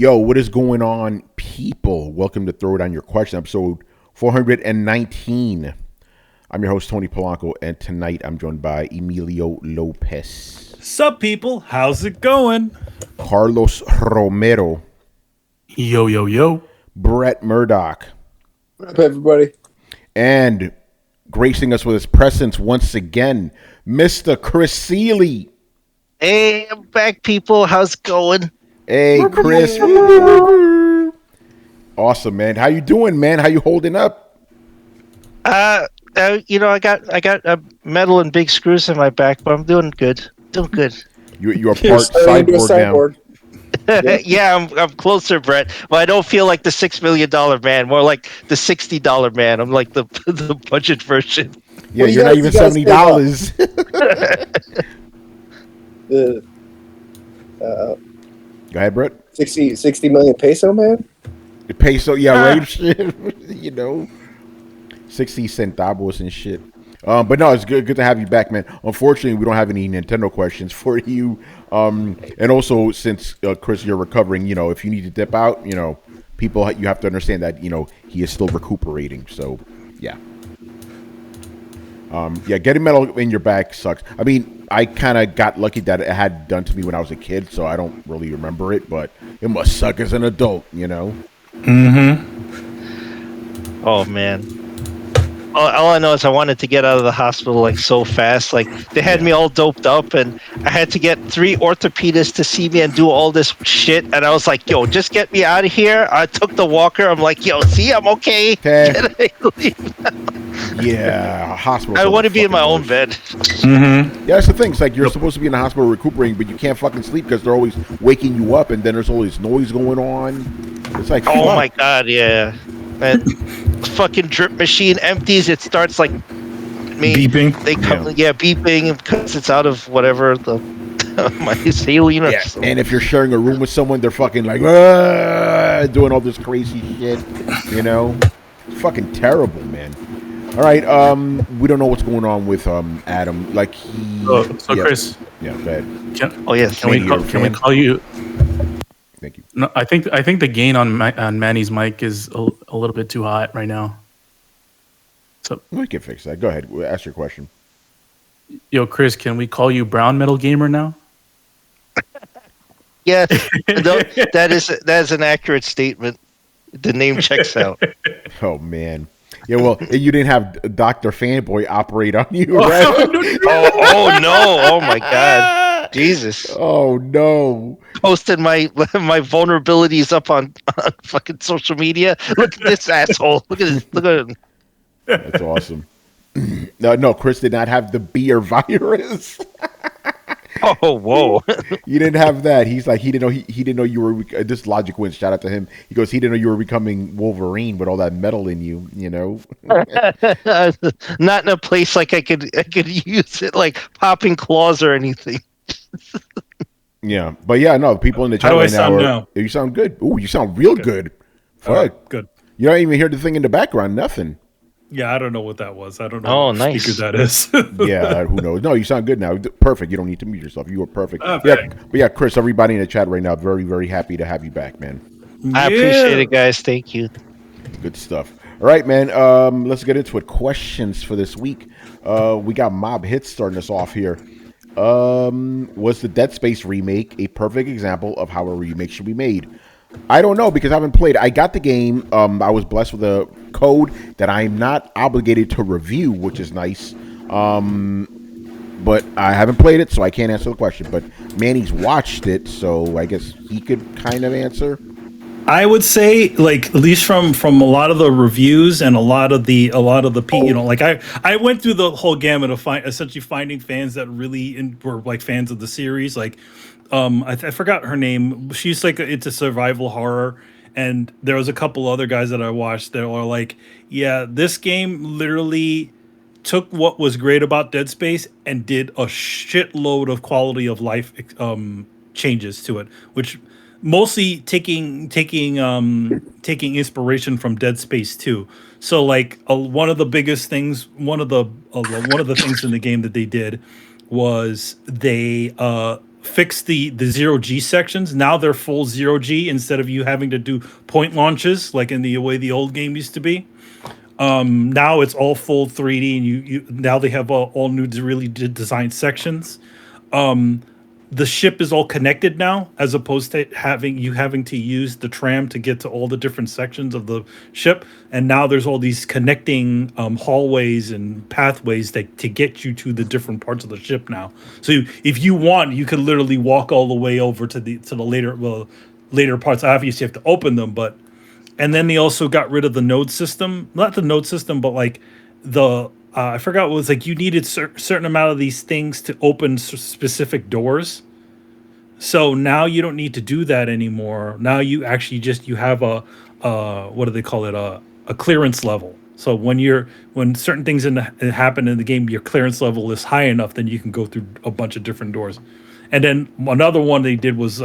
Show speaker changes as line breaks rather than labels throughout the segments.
Yo, what is going on, people? Welcome to Throwdown Your Questions, episode 419. I'm your host, Tony Polanco, and tonight I'm joined by Emilio Lopez,
Sup, people? How's it going?
Carlos Romero,
Yo, yo, yo.
Brett Murdoch,
What up, everybody?
and gracing us with his presence once again, Mr. Chris Seeley.
Hey, I'm back, people. How's it going?
Hey, Chris. Awesome, man. How you doing, man? How you holding up?
I got a metal and big screws in my back, but I'm doing good. Doing good.
You're part cyborg now.
Yeah, I'm closer, Brett. But I don't feel like the $6 million man. More like the $60 man. I'm like the budget version.
Yeah,
Well,
you're not even
you guys
$70. Go ahead, Brett.
60 million peso, man.
The peso, yeah, right? Shit, 60 centavos and shit. But no, it's good to have you back, man. Unfortunately, we don't have any Nintendo questions for you. And also, since Chris, you're recovering, if you need to dip out, people, you have to understand that, he is still recuperating. So, yeah. Getting metal in your back sucks. I mean, I kind of got lucky that it had done to me when I was a kid, so I don't really remember it, but it must suck as an adult,
Mm-hmm.
Oh man. All I know is I wanted to get out of the hospital like so fast. Like they had me all doped up, and I had to get 3 orthopedists to see me and do all this shit. And I was like, "Yo, just get me out of here." I took the walker. I'm like, "Yo, see, I'm okay."
Yeah, hospital.
I want to be in my own bed.
Mm-hmm.
Yeah, that's the thing. It's like you're supposed to be in the hospital recuperating, but you can't fucking sleep because they're always waking you up, and then there's all this noise going on. It's like,
Oh
fuck.
my god, yeah. And fucking drip machine empties. It starts like
Beeping.
They come, beeping because it's out of whatever the my saline.
Yeah, and if you're sharing a room with someone, they're fucking like doing all this crazy shit. It's fucking terrible, man. All right, we don't know what's going on with Adam. Like he.
Chris.
Yeah, go ahead.
Can we call you?
Thank you.
No, I think the gain on Manny's mic is a little bit too hot right now. So
We can fix that. Go ahead. Ask your question.
Yo, Chris, can we call you Brown Metal Gamer now?
Yes, that is an accurate statement. The name checks out.
Oh man. Yeah, well, you didn't have Dr. Fanboy operate on you, right?
Oh no! Oh my god! Jesus!
Oh no!
Posted my vulnerabilities up on fucking social media. Look at this asshole! Look at this! Look at him!
That's awesome. No, Chris did not have the beer virus.
Oh whoa!
You didn't have that. He's like he didn't know you were. This logic wins. Shout out to him. He goes, he didn't know you were becoming Wolverine with all that metal in you.
Not in a place like I could use it like popping claws or anything.
Yeah, but yeah, no. People in the chat
How do I
right
sound
now,
now?
You sound good. Ooh, you sound real good. Fuck.
Good.
You don't even hear the thing in the background. Nothing.
Yeah, I don't know what that was. I don't know.
Oh,
what
nice.
speaker that is.
Yeah, who knows? No, you sound good now. Perfect. You don't need to mute yourself. You are perfect.
Oh,
Yeah,
thanks.
but yeah, Chris, everybody in the chat right now, very, very happy to have you back, man.
I appreciate it, guys. Thank you.
Good stuff. All right, man. Let's get into it. Questions for this week. We got Mob Hits starting us off here. Was the Dead Space remake a perfect example of how a remake should be made? I don't know because I haven't played. I got the game. I was blessed with a code that I'm not obligated to review, which is nice. But I haven't played it, so I can't answer the question. But Manny's watched it, so I guess he could kind of answer.
I would say, like, at least from a lot of the reviews and a lot of the like I went through the whole gamut of essentially finding fans that really were like fans of the series. Like, I forgot her name. She's like it's a survival horror, and there was a couple other guys that I watched that were like, yeah, this game literally took what was great about Dead Space and did a shitload of quality of life changes to it, which mostly taking inspiration from Dead Space 2. So like one of the biggest things, one of the things in the game that they did was they fixed the zero G sections. Now they're full zero G instead of you having to do point launches like in the way the old game used to be. Now it's all full 3D, and you now they have all new really designed sections. The ship is all connected now, as opposed to having to use the tram to get to all the different sections of the ship. And now there's all these connecting hallways and pathways to get you to the different parts of the ship now. So if you want, you can literally walk all the way over to the later parts. Obviously, you have to open them, but. And then they also got rid of the node system. Not the node system, but like the I forgot what it was like. You needed certain amount of these things to open specific doors. So now you don't need to do that anymore. Now you actually you have a what do they call it, a clearance level. So when certain things happen in the game, your clearance level is high enough, then you can go through a bunch of different doors. And then another one they did was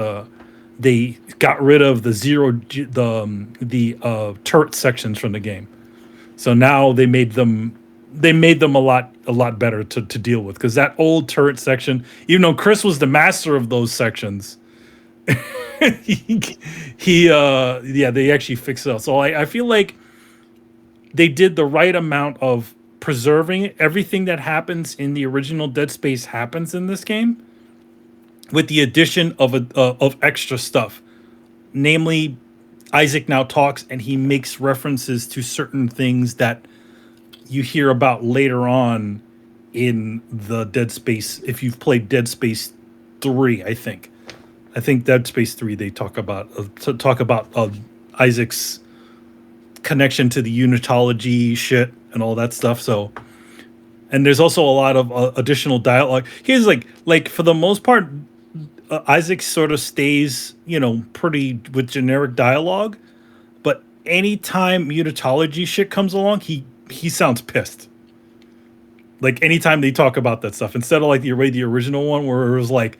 they got rid of the turret sections from the game. So now they made them a lot better to deal with, because that old turret section, even though Chris was the master of those sections, they actually fixed it up. So I feel like they did the right amount of preserving everything that happens in the original Dead Space happens in this game, with the addition of extra stuff. Namely, Isaac now talks and he makes references to certain things that you hear about later on in the Dead Space. If you've played Dead Space 3, I think Dead Space 3, they talk about Isaac's connection to the unitology shit and all that stuff. So, and there's also a lot of additional dialogue. Here's like for the most part, Isaac sort of stays, pretty with generic dialogue, but anytime unitology shit comes along, he sounds pissed. Like anytime they talk about that stuff, instead of like the original one where it was like,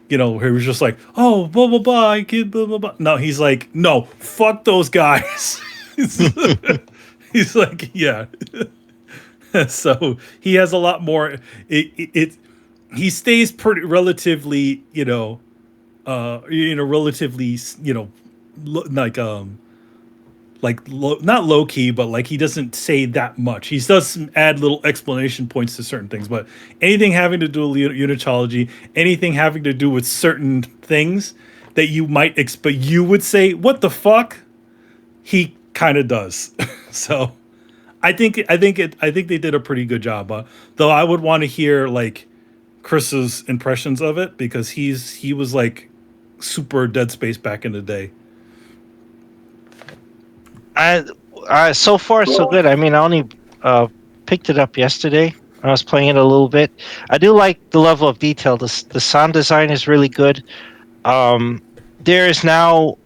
he was just like, oh, blah blah blah, I kid, blah blah blah. No, he's like, no, fuck those guys. He's like, yeah. So he has a lot more. He stays pretty relatively, relatively, not low key, but like he doesn't say that much. He does add little explanation points to certain things, but anything having to do with unitology, anything having to do with certain things that you might expect, you would say, "What the fuck?" He kind of does. So, I think they did a pretty good job. Though I would want to hear like Chris's impressions of it, because he was like super Dead Space back in the day.
So far so good. I mean, I only picked it up yesterday. I was playing it a little bit. I do like the level of detail. The sound design is really good. There is now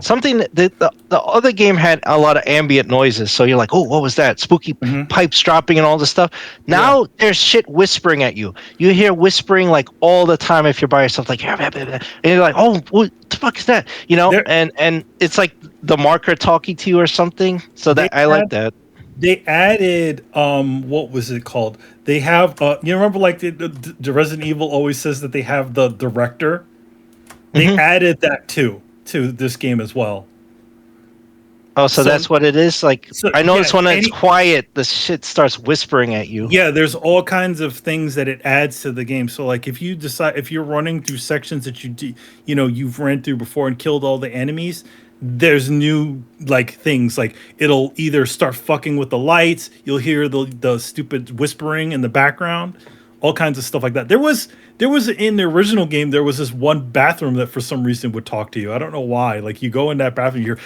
something that the other game had a lot of ambient noises. So you're like, oh, what was that? Spooky pipes dropping and all this stuff. Now there's shit whispering at you. You hear whispering like all the time if you're by yourself, like, and you're like, oh, what the fuck is that? And it's like the marker talking to you or something. So that I like that.
They added what was it called? They have you remember like the Resident Evil always says that they have the director. They added that to this game as well.
Oh, so that's what it is? Like, I noticed when it's quiet, the shit starts whispering at you.
Yeah, there's all kinds of things that it adds to the game. So, like, if you're running through sections that you've ran through before and killed all the enemies, there's new, like, things. Like, it'll either start fucking with the lights, you'll hear the stupid whispering in the background, all kinds of stuff like that. There was in the original game, there was this one bathroom that for some reason would talk to you. I don't know why. Like, you go in that bathroom, you're...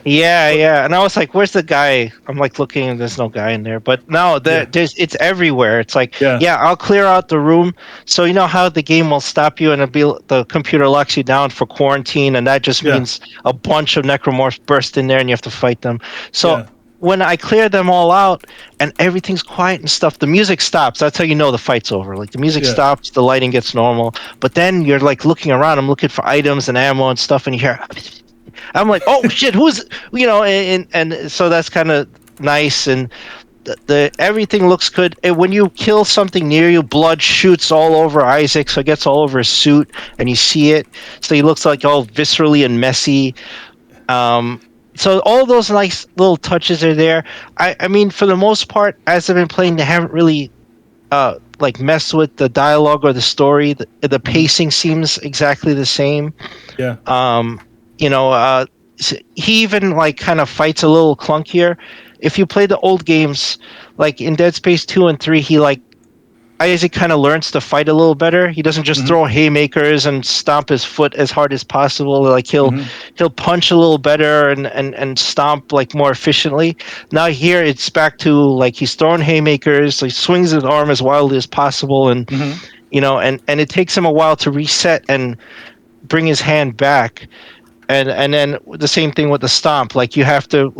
Yeah. And I was like, where's the guy? I'm like looking and there's no guy in there. But no, it's everywhere. It's like, I'll clear out the room. So you know how the game will stop you and the computer locks you down for quarantine, and that just means a bunch of necromorphs burst in there and you have to fight them. So when I clear them all out and everything's quiet and stuff, the music stops. That's how you know the fight's over. Like the music stops, the lighting gets normal. But then you're like looking around. I'm looking for items and ammo and stuff, and you hear... I'm like, oh shit, who's, and so that's kind of nice. And the everything looks good. And when you kill something near you, blood shoots all over Isaac, so it gets all over his suit, and you see it. So he looks like all viscerally and messy. Um, so all those nice little touches are there. I mean, for the most part, as I've been playing, they haven't really like messed with the dialogue or the story. The pacing seems exactly the same.
Yeah.
Um, you know, he even like kind of fights a little clunkier. If you play the old games, like in Dead Space 2 and 3, he like Isaac kind of learns to fight a little better. He doesn't just throw haymakers and stomp his foot as hard as possible. Like he'll punch a little better and stomp like more efficiently. Now here it's back to like he's throwing haymakers, so he swings his arm as wildly as possible, and and it takes him a while to reset and bring his hand back. And then the same thing with the stomp. Like you have to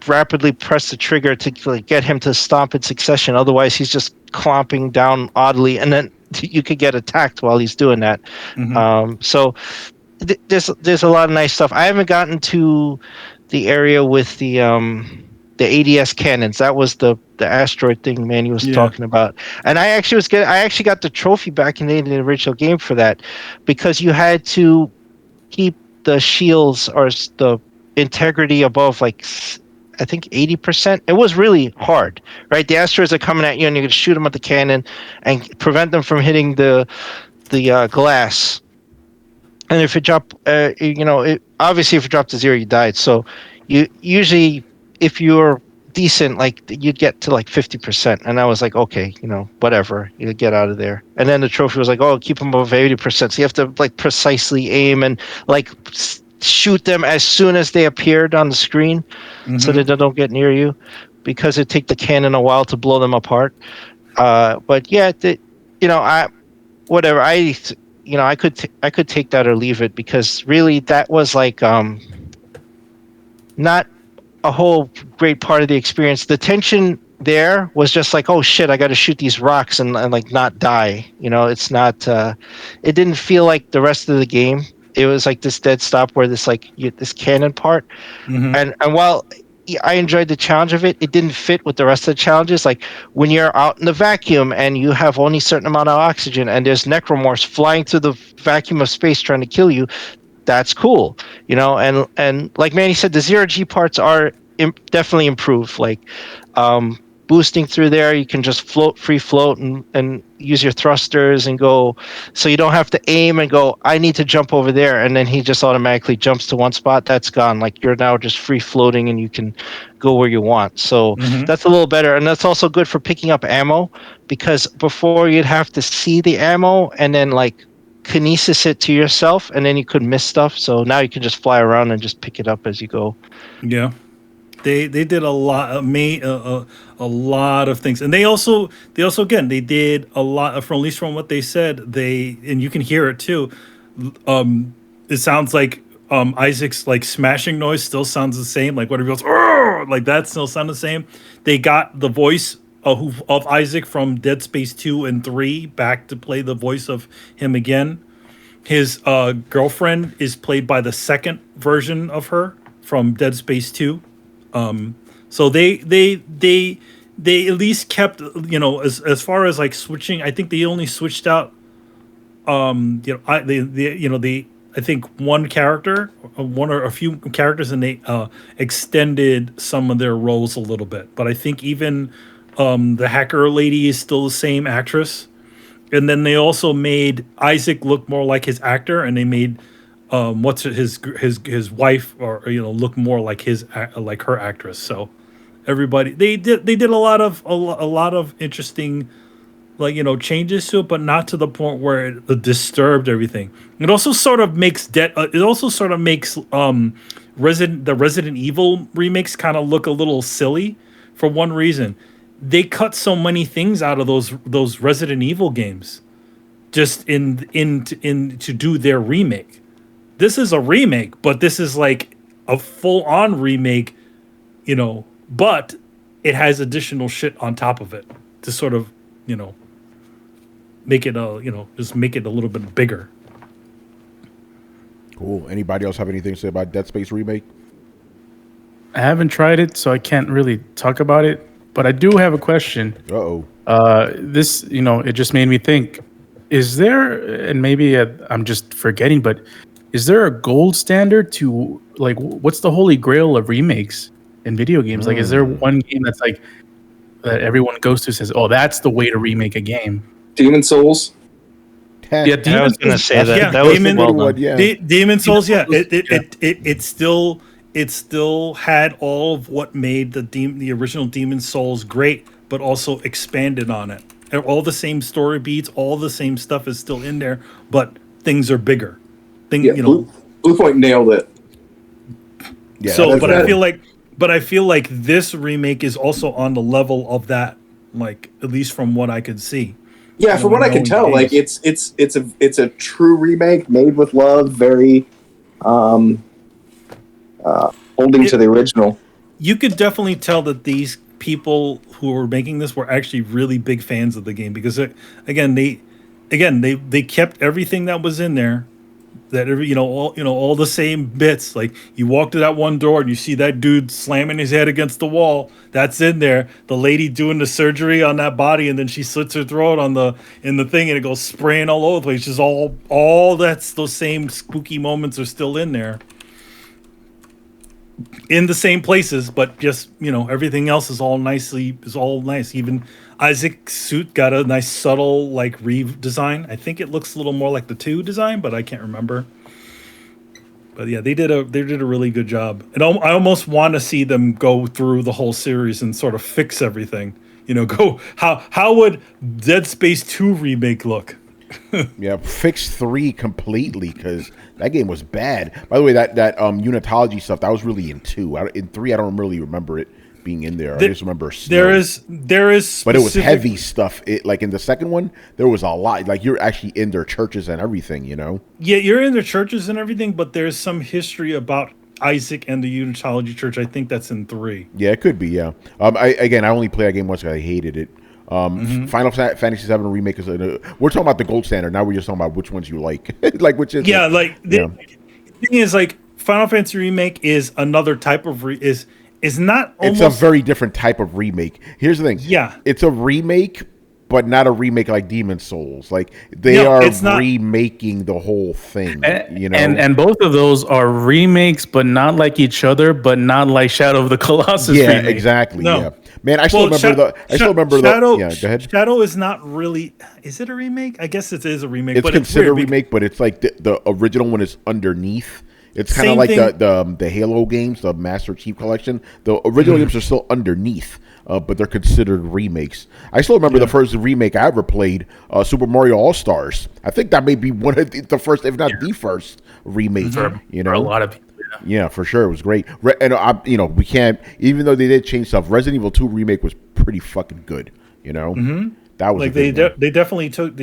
rapidly press the trigger to like get him to stomp in succession. Otherwise, he's just clomping down oddly, and then you could get attacked while he's doing that. So there's a lot of nice stuff. I haven't gotten to the area with the ADS cannons. That was the asteroid thing Manny was talking about. And I actually got the trophy back in the original game for that, because you had to keep the shields or the integrity above like I think 80%. It was really hard, right? The asteroids are coming at you, and you can shoot them at the cannon and prevent them from hitting the glass. And if it dropped, obviously if it dropped to 0, you died. So you usually, if you're decent, like you'd get to like 50%, and I was like, okay, whatever, you get out of there. And then the trophy was like, oh, keep them above 80%, so you have to like precisely aim and like shoot them as soon as they appeared on the screen, so that they don't get near you, because it take the cannon a while to blow them apart. But yeah, I whatever, I could take that or leave it, because really that was like not a whole great part of the experience. The tension there was just like, oh shit, I got to shoot these rocks and like not die. It's not. It didn't feel like the rest of the game. It was like this dead stop where this this cannon part, and while I enjoyed the challenge of it, it didn't fit with the rest of the challenges. Like when you're out in the vacuum and you have only a certain amount of oxygen, and there's necromorphs flying through the vacuum of space trying to kill you. That's cool, and like Manny said, the zero-G parts are definitely improved. Like boosting through there, you can just free float and use your thrusters and go, so you don't have to aim and go, I need to jump over there, and then he just automatically jumps to one spot. That's gone. Like you're now just free floating and you can go where you want. So that's a little better, and that's also good for picking up ammo, because before you'd have to see the ammo and then like kinesis it to yourself, and then you could miss stuff. So now you can just fly around and just pick it up as you go.
Yeah. They did a lot, a lot of things, and they also again they did a lot from, at least from what they said, and you can hear it too. It sounds like Isaac's like smashing noise still sounds the same, like whatever he goes, "Arr!" Like that still sounds the same. They got the voice of Isaac from Dead Space 2 and 3 back to play the voice of him again. His girlfriend is played by the second version of her from Dead Space 2. So they at least kept, as far as like switching. I think they only switched out I think one character, one or a few characters, and they extended some of their roles a little bit. But I think even the hacker lady is still the same actress. And then they also made Isaac look more like his actor, and they made his wife, or look more like like her actress. So everybody, they did a lot of interesting changes to it, but not to the point where it disturbed everything. It also sort of makes the Resident Evil remakes kind of look a little silly for one reason. They cut so many things out of those Resident Evil games just in to do their remake. This is a remake, but this is like a full-on remake, but it has additional shit on top of it to sort of, make it just make it a little bit bigger.
Cool. Anybody else have anything to say about Dead Space Remake?
I haven't tried it, so I can't really talk about it. But I do have a question.
Uh-oh.
This, it just made me think. Is there, and maybe I'm just forgetting, but is there a gold standard to, like, what's the holy grail of remakes in video games? Like, is there one game that's like, that everyone goes to says, oh, that's the way to remake a game?
Demon Souls.
Yeah,
I was gonna say that.
Yeah,
That was
Demon-
well done.
Yeah.
Demon Souls, yeah,
Souls,
it still had all of what made the original Demon Souls great, but also expanded on it. All the same story beats, all the same stuff is still in there, but things are bigger.
Yeah, Blue Point nailed it.
Yeah.
So,
that's
but
right.
I feel like this remake is also on the level of that, like at least from what I could see.
Yeah, from what I can tell, like it's a true remake made with love, very holding to the original.
You could definitely tell that these people who were making this were actually really big fans of the game because they kept everything that was in there, that all the same bits. Like you walk to that one door and you see that dude slamming his head against the wall. That's in there. The lady doing the surgery on that body, and then she slits her throat in the thing, and it goes spraying all over the place. Just all those same spooky moments are still in there. In the same places, but just everything else is all nice. Even Isaac's suit got a nice subtle like redesign. I think it looks a little more like the 2 design, but I can't remember. But yeah, they did a really good job, and I almost want to see them go through the whole series and sort of fix everything. How would Dead Space 2 remake look?
Yeah, fix 3 completely because that game was bad. By the way, that unitology stuff that was really in 2. In 3, I don't really remember it being in there. I just remember snow.
There is,
but it was heavy stuff. Like in the second one, there was a lot. Like you're actually in their churches and everything.
Yeah, you're in their churches and everything, but there's some history about Isaac and the Unitology Church. I think that's in 3.
Yeah, it could be. Yeah. I only played that game once because I hated it. Final Fantasy VII Remake is we're talking about the gold standard. Now we're just talking about which ones you like. Like which is
the thing is, like, Final Fantasy Remake is another type of is not almost,
it's a very different type of remake. Here's the thing.
Yeah.
It's a remake, but not a remake like Demon Souls. Like they are remaking the whole thing.
And both of those are remakes, but not like each other, but not like Shadow of the Colossus.
Yeah,
remake.
exactly.
No.
Yeah. Man, I still remember
Shadow.
Yeah, go ahead.
Shadow is not really. Is it a remake? I guess it is a remake.
It's
but
considered a
weird
remake, but it's like the original one is underneath. It's kind of
Same
like
thing.
the Halo games, the Master Chief Collection. The original games are still underneath, but they're considered remakes. I still remember the first remake I ever played, Super Mario All Stars. I think that may be one of the first, if not the first remake.
For a lot of people.
Yeah, for sure, it was great. And we can't, even though they did change stuff. Resident Evil 2 remake was pretty fucking good. That was
like they definitely took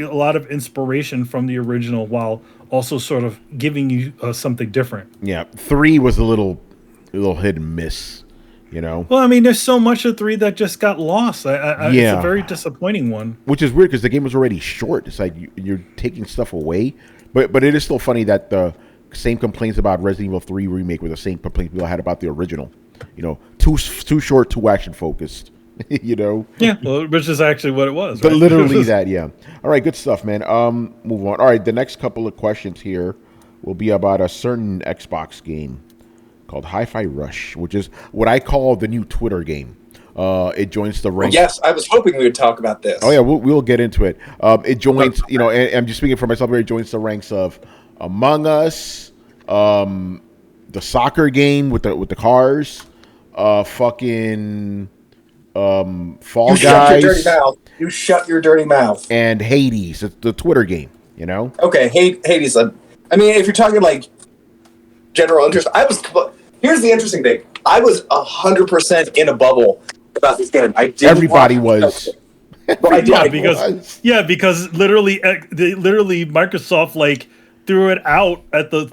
a lot of inspiration from the original while also sort of giving you something different.
Yeah, 3 was a little hit and miss.
Well, I mean, there's so much of 3 that just got lost. It's a very disappointing one.
Which is weird because the game was already short. It's like you're taking stuff away. But it is still funny that the same complaints about Resident Evil 3 remake were the same complaints people had about the original. Too short, too action focused.
Yeah, well, which is actually what it was.
But
right?
literally that, yeah. All right, good stuff, man. Move on. All right, the next couple of questions here will be about a certain Xbox game called Hi-Fi Rush, which is what I call the new Twitter game. It joins the ranks.
Yes, I was hoping we would talk about this.
Oh yeah, we'll get into it. It joins, and I'm just speaking for myself here. It joins the ranks of Among Us, the soccer game with the cars, fucking Fall
You shut your dirty
Guys,
mouth. You shut your dirty mouth.
and Hades. It's the Twitter game.
Okay, Hades. I mean, if you're talking like general interest, here's the interesting thing. I was 100% in a bubble about this game.
Everybody was.
Well, I did.
Because literally Microsoft like threw it out at the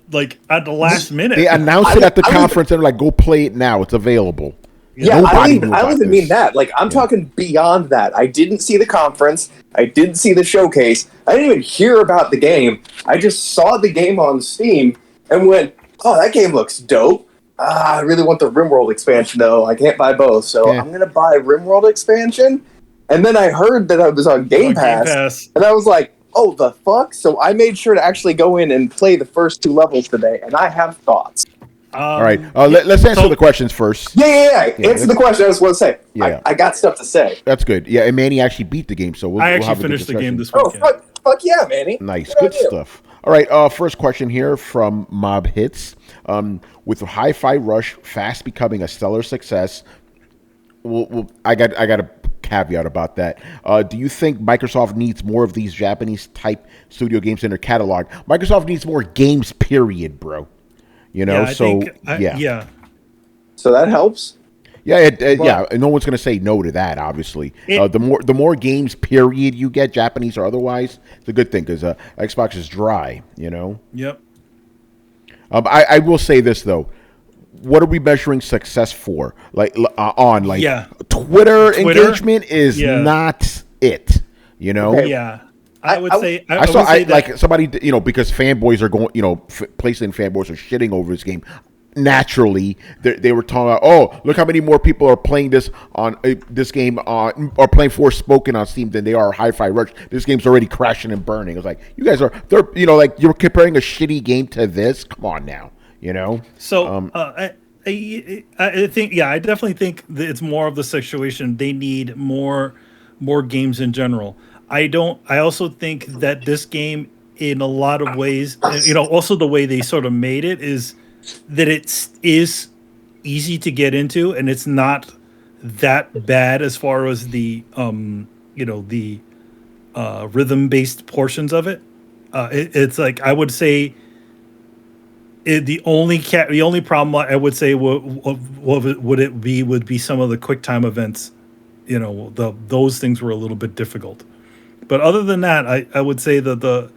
last minute.
They announced it at the conference and they're like, "Go play it now. It's available."
Yeah,
Nobody
I
knew
don't
about
even
this.
mean that. Like, I'm talking beyond that. I didn't see the conference. I didn't see the showcase. I didn't even hear about the game. I just saw the game on Steam and went, "Oh, that game looks dope." I really want the RimWorld expansion though. I can't buy both, so
Yeah.
I'm gonna buy RimWorld expansion. And then I heard that it was on Game Pass, and I was like, "Oh, the fuck!" So I made sure to actually go in and play the first 2 levels today, and I have thoughts.
All right, let's answer the questions first.
Yeah. Answer the question. I just want to say,
Yeah.
I got stuff to say.
That's good. Yeah, and Manny actually beat the game, so
I
we'll
actually
have a good
finished the game
discussion.
this weekend.
Fuck yeah, Manny.
Nice,
Good
good
on you.
stuff. All right, first question here from Mob Hits. With Hi-Fi Rush fast becoming a stellar success, I got a caveat about that. Do you think Microsoft needs more of these Japanese type studio games in their catalog? Microsoft needs more games, period, bro. You know,
Yeah.
So that helps.
Yeah, no one's going to say no to that. Obviously, the more games, period, you get, Japanese or otherwise, it's a good thing because Xbox is dry. You know.
Yep.
I will say this though, what are we measuring success for? Twitter engagement is not it. You know.
Okay.
Yeah. I would say
somebody, because fanboys are going, PlayStation fanboys are shitting over this game. Naturally, they were talking about, oh, look how many more people are playing this on this game or playing Forspoken on Steam than they are Hi-Fi Rush. This game's already crashing and burning. It's like, you guys you're comparing a shitty game to this. Come on now,
So I think, I definitely think that it's more of the situation. They need more games in general. I also think that this game, in a lot of ways, also the way they sort of made it is that it is easy to get into, and it's not that bad as far as the rhythm based portions of it. It's like, I would say the only problem I would say would be some of the quick time events. Those things were a little bit difficult, but other than that, I would say that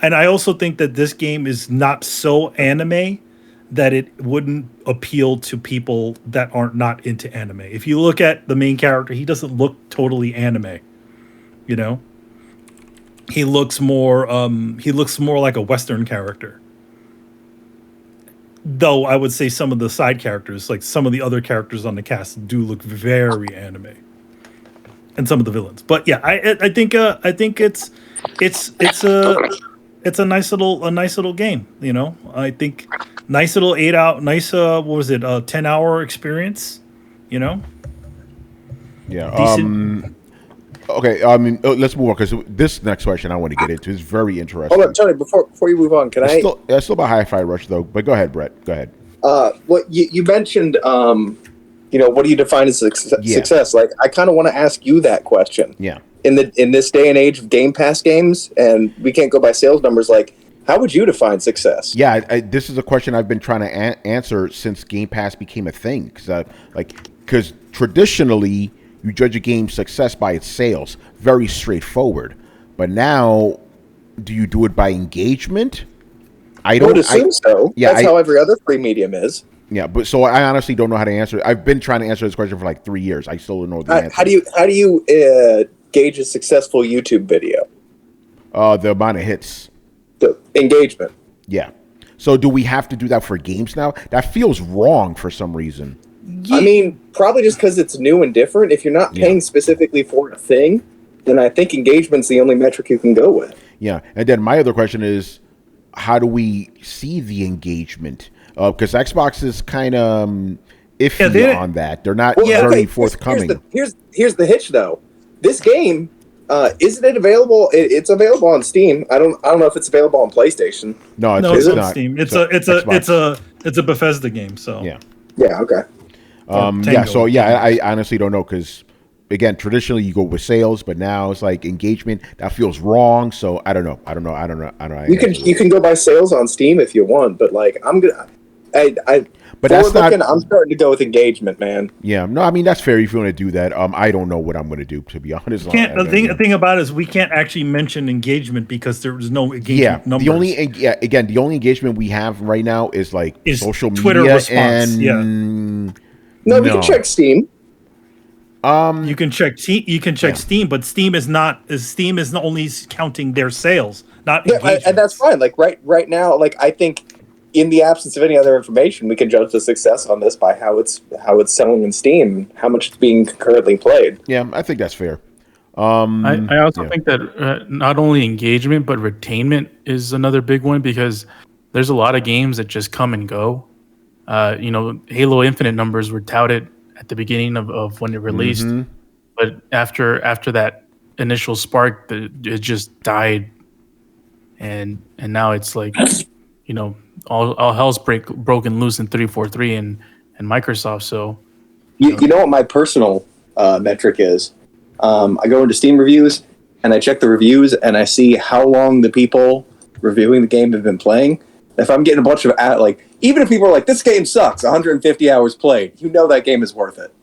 and I also think that this game is not so anime that it wouldn't appeal to people that aren't not into anime. If you look at the main character, he doesn't look totally anime. He looks more like a Western character. Though I would say some of the side characters, like some of the other characters on the cast, do look very anime, and some of the villains. But yeah, I think it's a nice little game. I think nice little 8 hour, nice 10-hour experience.
Yeah.
Decent.
Okay. Let's move on because this next question I want to get into is very interesting.
Hold on, Tony. Before you move on, can I?
Still about Hi-Fi Rush though. But go ahead, Brett. Go ahead.
What you mentioned? What do you define as success? Like, I kind of want to ask you that question.
Yeah.
In this day and age of Game Pass games, and we can't go by sales numbers, like, how would you define success?
Yeah, this is a question I've been trying to answer since Game Pass became a thing. Because traditionally, you judge a game's success by its sales. Very straightforward. But now, do you do it by engagement? I
would assume so.
Yeah,
that's how every other free medium is.
Yeah, but so I honestly don't know how to answer it. I've been trying to answer this question for like 3 years. I still don't know the answer.
How do you gauge a successful YouTube video?
The amount of hits.
The engagement.
Yeah. So do we have to do that for games now? That feels wrong for some reason.
I mean, probably just because it's new and different. If you're not paying specifically for a thing, then I think engagement's the only metric you can go with.
Yeah. And then my other question is, how do we see the engagement? Because Xbox is kind of iffy on that. They're not very forthcoming.
Here's the hitch, though. This game, isn't it available? It's available on Steam. I don't know if it's available on PlayStation.
No,
it's
not
on Steam. It's a Bethesda game. So
yeah.
Okay.
I honestly don't know because, again, traditionally you go with sales, but now it's like engagement that feels wrong. So I don't know.
You can go by sales on Steam if you want, but like I'm starting to go with engagement, man.
Yeah, no, I mean that's fair if you want to do that. I don't know what I'm going to do, to be honest.
The thing about it is we can't actually mention engagement because there's no engagement numbers.
The only engagement we have right now is social
Twitter
media
response.
and
we can check Steam.
You can check Steam, but Steam is only counting their sales, not engagement.
And that's fine. Like right now, like I think in the absence of any other information, we can judge the success on this by how it's selling in Steam, how much it's being concurrently played.
Yeah, I think that's fair.
I also think that not only engagement but retainment is another big one, because there's a lot of games that just come and go. Halo Infinite numbers were touted at the beginning of when it released, but after that initial spark, it just died, and now it's like, all hell's broken loose in 343 and Microsoft. So
you know what my personal metric is? I go into Steam reviews and I check the reviews and I see how long the people reviewing the game have been playing. If I'm getting a bunch of even if people are like, this game sucks, 150 hours played, that game is worth it.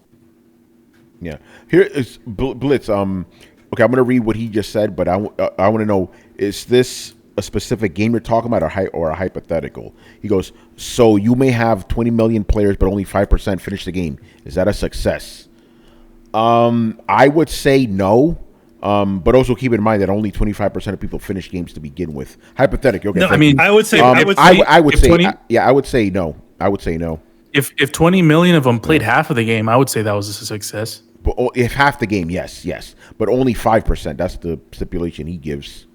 Yeah. Here is Blitz. Okay, I'm gonna read what he just said, but I want to know, is this a specific game you're talking about, or a hypothetical? He goes, so you may have 20 million players, but only 5% finish the game. Is that a success? I would say no. But also keep in mind that only 25% of people finish games to begin with. Hypothetically, okay.
No, I mean, I would say,
I would say no. I would say no.
If 20 million of them played half of the game, I would say that was a success.
But if half the game, yes. But only 5%. That's the stipulation he gives.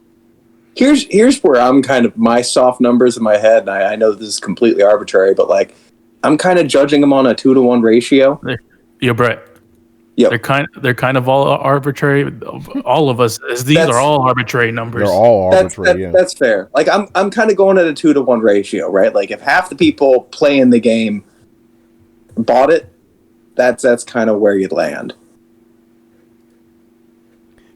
Here's where I'm kind of, my soft numbers in my head, and I know this is completely arbitrary, but I'm kind of judging them on a 2-to-1 ratio.
You're Brett.
Yep.
They're kind of all arbitrary. All of us, these are all arbitrary numbers.
They're all arbitrary.
That's fair. I'm kind of going at a 2-to-1 ratio, right? If half the people playing the game bought it, that's kind of where you'd land.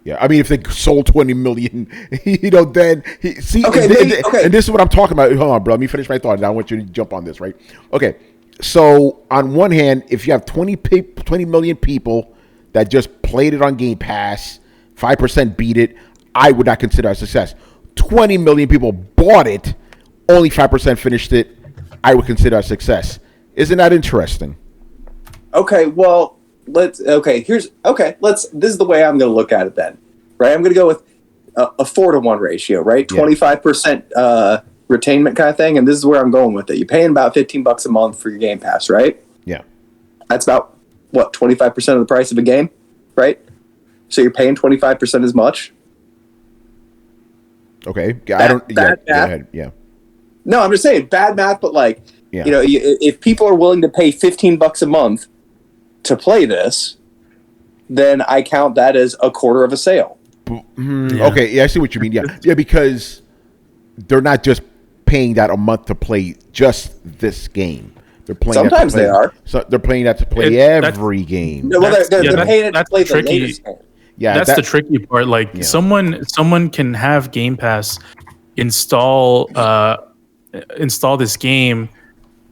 Yeah, I mean, if they sold 20 million, then
Okay.
And this is what I'm talking about. Hold on, bro. Let me finish my thought, and I want you to jump on this, right? Okay. So on one hand, if you have 20 million people that just played it on Game Pass, 5% beat it, I would not consider a success. 20 million people bought it, only 5% finished it, I would consider a success. Isn't that interesting?
Okay, well, this is the way I'm going to look at it then, right? I'm going to go with a 4-to-1 ratio, right?
Yeah.
25% retainment kind of thing, and this is where I'm going with it. You're paying about $15 a month for your Game Pass, right?
Yeah.
That's about, 25% of the price of a game, right? So you're paying 25% as much.
Okay. Go ahead. Yeah.
No, I'm just saying, bad math, but if people are willing to pay $15 a month to play this, then I count that as a quarter of a sale.
Okay, yeah, I see what you mean. Yeah, because they're not just paying that a month to play just this game. They're playing.
Sometimes they are.
So they're playing that to play every game.
No, well, they're paying it to play the latest game.
Yeah,
that's the tricky part. Someone can have Game Pass, install this game,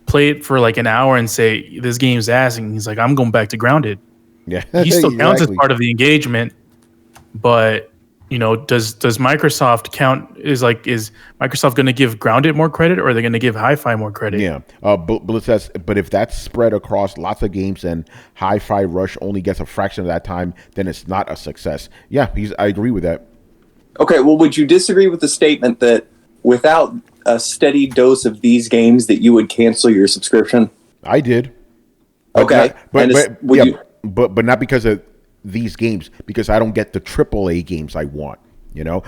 play it for an hour, and say this game's ass, and he's like, I'm going back to Grounded.
Yeah,
he still counts as part of the engagement, but does Microsoft count? Is Microsoft going to give Grounded more credit, or are they going to give Hi-Fi more credit?
Yeah, but if that's spread across lots of games and Hi-Fi Rush only gets a fraction of that time, then it's not a success. Yeah, I agree with that.
Okay, well, would you disagree with the statement that without a steady dose of these games that you would cancel your subscription?
I did.
Okay,
but not because of these games, because I don't get the AAA games I want.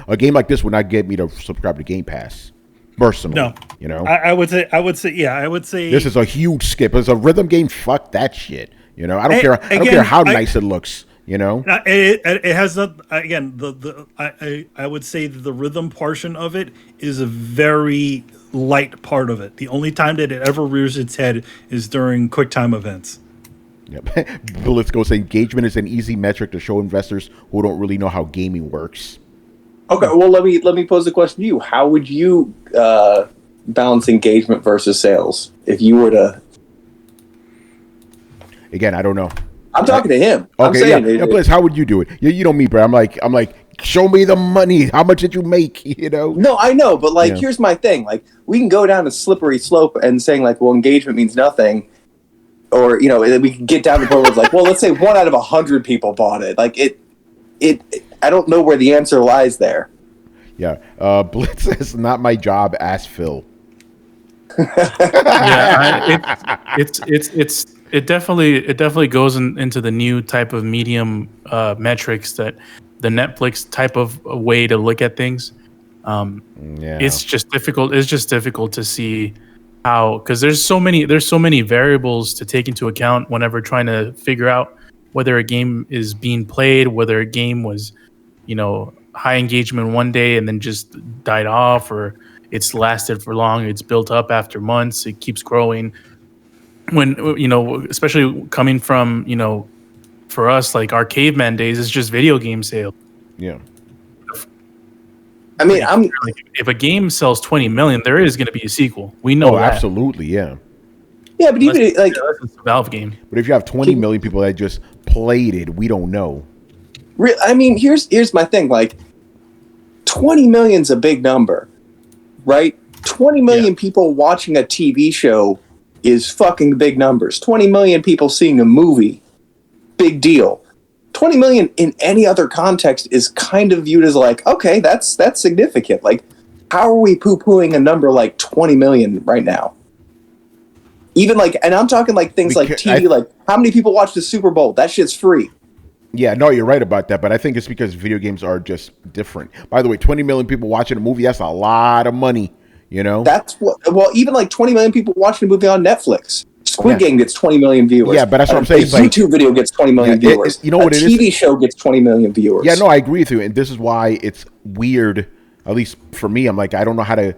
A game like this would not get me to subscribe to Game Pass. Personally,
no. I would say
this is a huge skip. It's a rhythm game. Fuck that shit. I don't care. I don't care how nice it looks.
It has again I would say the rhythm portion of it is a very light part of it. The only time that it ever rears its head is during QuickTime events.
Yep. Let's go say engagement is an easy metric to show investors who don't really know how gaming works.
Okay, well, let me pose the question to you. How would you balance engagement versus sales if you were to?
Again, I don't know.
I'm talking to him.
Okay, Blitz, how would you do it? You know me, bro. I'm like, show me the money. How much did you make?
No, I know, but here's my thing. We can go down a slippery slope and saying engagement means nothing. Or, we can get down to the point where it's let's say 1 out of 100 people bought it. I don't know where the answer lies there.
Yeah. Blitz says, not my job, ask Phil.
It definitely goes into the new type of medium metrics that the Netflix type of way to look at things.
Yeah.
It's just difficult. It's just difficult to see how, because there's so many variables to take into account whenever trying to figure out whether a game is being played, whether a game was, high engagement one day and then just died off, or it's lasted for long, it's built up after months, it keeps growing. When, especially coming from, for us, like our caveman days, it's just video game sales.
Yeah.
I mean, I'm
Like, if a game sells 20 million, there is going to be a sequel. We know
Oh,
that.
absolutely. Yeah.
yeah, but even like
Unless it's a Valve game.
But if you have 20 million people that just played it, we don't know.
I mean, here's my thing. Like, 20 million's a big number, right? 20 million people watching a TV show is fucking big numbers. 20 million people seeing a movie, big deal. 20 million in any other context is kind of viewed as like, okay, that's significant. Like, how are we poo-pooing a number like 20 million right now? Even like, and I'm talking like things like TV, like how many people watch the Super Bowl? That shit's free.
Yeah, no, you're right about that, but I think it's because video games are just different. By the way, 20 million people watching a movie, that's a lot of money,
That's what, well, even like 20 million people watching a movie on Netflix. Squid Game gets 20 million viewers.
Yeah, but that's what I'm saying.
A YouTube video gets 20 million viewers.
You know what
a
it is?
TV show gets 20 million viewers.
Yeah, no, I agree with you, and this is why it's weird. At least for me, I'm like, I don't know how to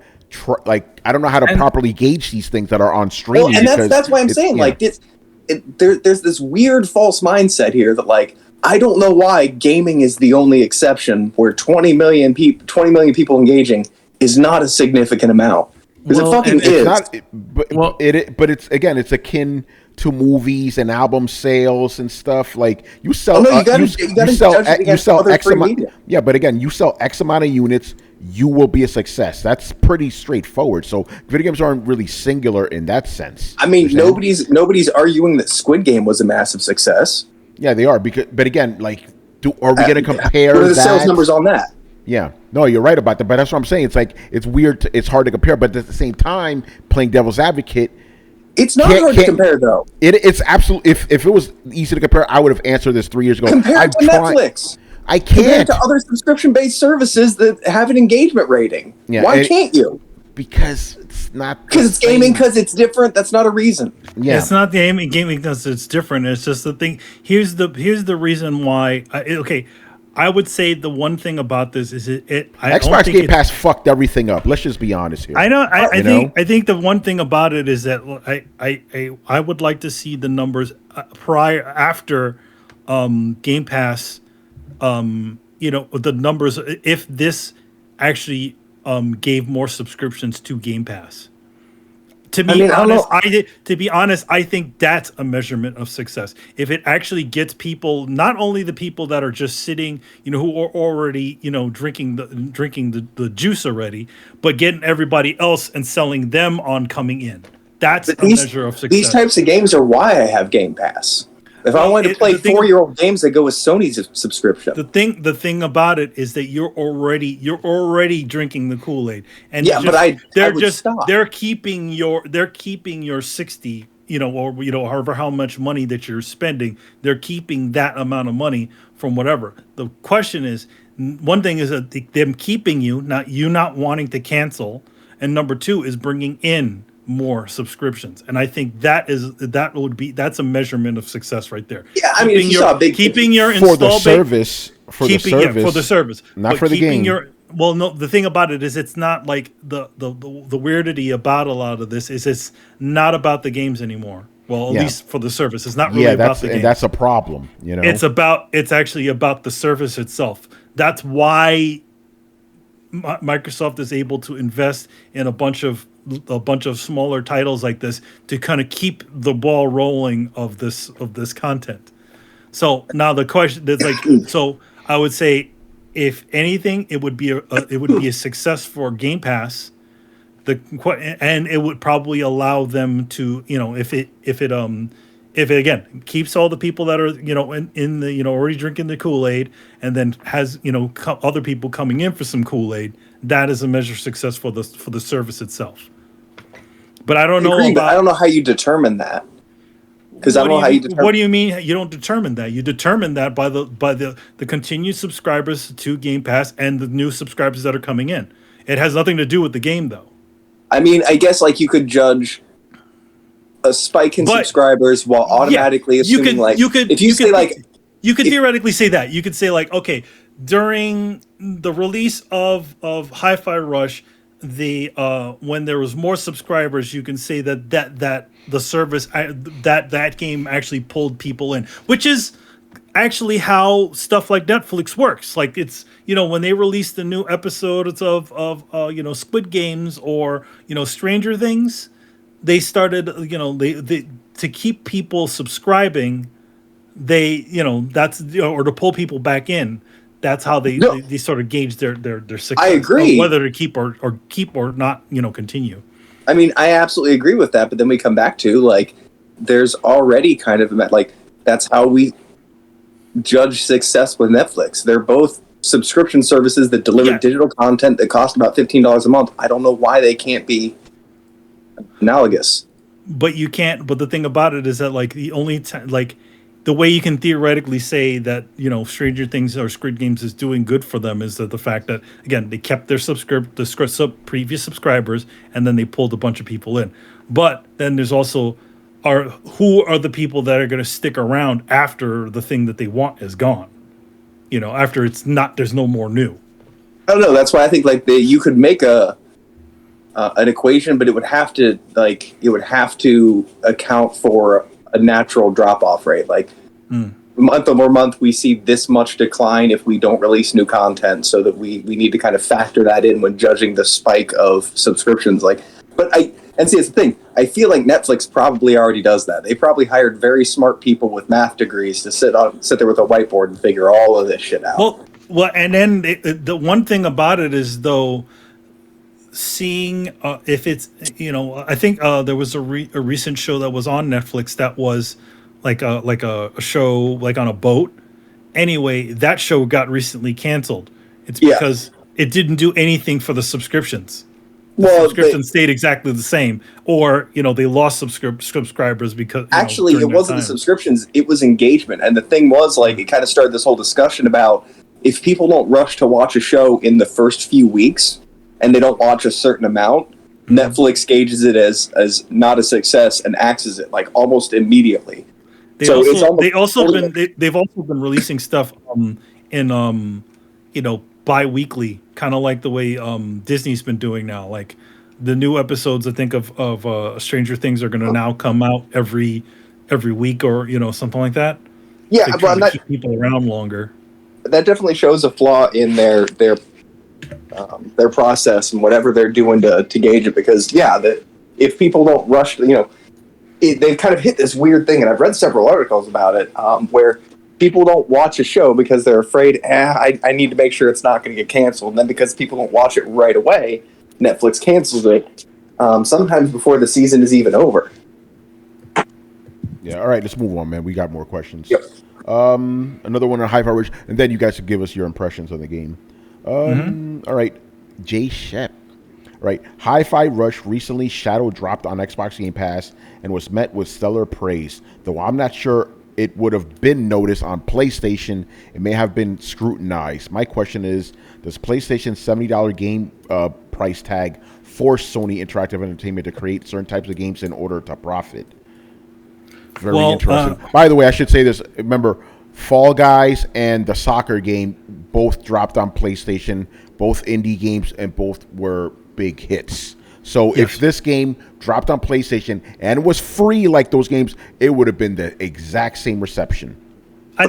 properly gauge these things that are on streaming.
Well, and that's why I'm saying like there's this weird false mindset here that like I don't know why gaming is the only exception where 20 million people engaging is not a significant amount. Because it fucking is.
But it's again, it's akin to movies and album sales and stuff. Like you sell, you sell X amount. Yeah, but again, you sell X amount of units, you will be a success. That's pretty straightforward. So video games aren't really singular in that sense.
I mean, nobody's arguing that Squid Game was a massive success.
Yeah, they are. But again, like, are we going to compare?
What are the sales numbers on that?
Yeah, no, you're right about that. But that's what I'm saying. It's like it's weird. It's hard to compare. But at the same time, playing devil's advocate,
it's not hard to compare though.
It's absolutely. If it was easy to compare, I would have answered this 3 years ago.
Compared to Netflix.
I can't.
Compared to other subscription-based services that have an engagement rating. Yeah, why can't you?
Because it's not.
Because it's gaming. Because it's different. That's not a reason.
Yeah, it's not the gaming because it's different. It's just the thing. Here's the reason why. I would say the one thing about this is
Xbox Game Pass fucked everything up. Let's just be honest here.
I know. I think the one thing about it is that I would like to see the numbers after Game Pass. The numbers if this actually gave more subscriptions to Game Pass. To be honest, I think that's a measurement of success. If it actually gets people, not only the people that are just sitting, who are already, drinking the juice already, but getting everybody else and selling them on coming in. That's a measure of success.
These types of games are why I have Game Pass. If I wanted to play 4-year-old games that go with Sony's subscription.
The thing about it is that you're already drinking the Kool-Aid, and they're keeping your 60, or however how much money that you're spending, they're keeping that amount of money from whatever. The question is, one thing is that them keeping you, not wanting to cancel, and number two is bringing in more subscriptions, and I think that's a measurement of success right there.
Yeah, I mean, if you saw a big
keeping your
for the service, for the service,
not
for the game.
The thing about it is it's not like the weirdity about a lot of this is it's not about the games anymore. Well, at least for the service, it's not really about the game.
And that's a problem.
It's actually about the service itself. That's why Microsoft is able to invest in a bunch of smaller titles like this to kind of keep the ball rolling of this content. So now the question is like, so I would say, if anything, it would be a success for Game Pass. And it would probably allow them to, if it again keeps all the people that are in the already drinking the Kool-Aid, and then has other people coming in for some Kool-Aid, that is a measure of success for the service itself. But I don't
I
know
agree, but I
about.
don't know how you determine that. Because I don't know how you determine.
What do you mean you don't determine that? You determine that by the continued subscribers to Game Pass and the new subscribers that are coming in. It has nothing to do with the game, though.
I mean, I guess like you could judge a spike in
But
subscribers while
yeah,
automatically assuming if you say
you could theoretically say that. You could say like, okay, during the release of Hi-Fi Rush, the when there was more subscribers, you can say that the service that game actually pulled people in, which is actually how stuff like Netflix works. Like it's, when they release the new episodes of Squid Games or Stranger Things, they started, they to keep people subscribing, that's, or to pull people back in. That's how they,
No.
they sort of gauge their success.
I agree.
Of whether to keep or not, continue.
I mean, I absolutely agree with that, but then we come back to like there's already kind of like that's how we judge success with Netflix. They're both subscription services that deliver digital content that cost about $15 a month. I don't know why they can't be analogous.
But you can't. But the thing about it is that like the only time, like the way you can theoretically say that Stranger Things or Squid Games is doing good for them is that the fact that again they kept their previous subscribers and then they pulled a bunch of people in. But then there's also who are the people that are going to stick around after the thing that they want is gone. After it's not, there's no more new.
I don't know. That's why I think like you could make an equation, but it would have to account for a natural drop-off rate. Like month over month, we see this much decline if we don't release new content, so that we need to kind of factor that in when judging the spike of subscriptions. And see, it's the thing. I feel like Netflix probably already does that. They probably hired very smart people with math degrees to sit there with a whiteboard and figure all of this shit out.
Well, and then the one thing about it is though, seeing if it's I think there was a recent show that was on Netflix that was like a show like on a boat. Anyway, that show got recently canceled. It's because it didn't do anything for the subscriptions. Subscriptions stayed exactly the same, or they lost subscribers because
actually it wasn't the subscriptions, it was engagement. And the thing was, like, it kind of started this whole discussion about if people don't rush to watch a show in the first few weeks and they don't watch a certain amount, Netflix gauges it as not a success and axes it like almost immediately. They've also been releasing stuff
in bi-weekly, kind of like the way Disney's been doing now. Like the new episodes, I think of Stranger Things are going to now come out every week or something like that.
Yeah,
but to keep people around longer.
That definitely shows a flaw in their process and whatever they're doing to gauge it. Because that if people don't rush, they've kind of hit this weird thing, and I've read several articles about it, where people don't watch a show because they're afraid, I need to make sure it's not going to get canceled. And then because people don't watch it right away, Netflix cancels it sometimes before the season is even over.
Yeah, all right, let's move on, man. We got more questions.
Yep.
Another one on Hi-Fi Rush, and then you guys can give us your impressions of the game. All right, Jay Shep. Right, Hi-Fi Rush recently shadow dropped on Xbox Game Pass and was met with stellar praise, though I'm not sure it would have been noticed on PlayStation. It may have been scrutinized. My question is, does PlayStation's $70 game price tag force Sony Interactive Entertainment to create certain types of games in order to profit? Very interesting. By the way, I should say this. Remember, Fall Guys and the soccer game both dropped on PlayStation, both indie games, and both were big hits. So if this game dropped on PlayStation and was free like those games, it would have been the exact same reception.
I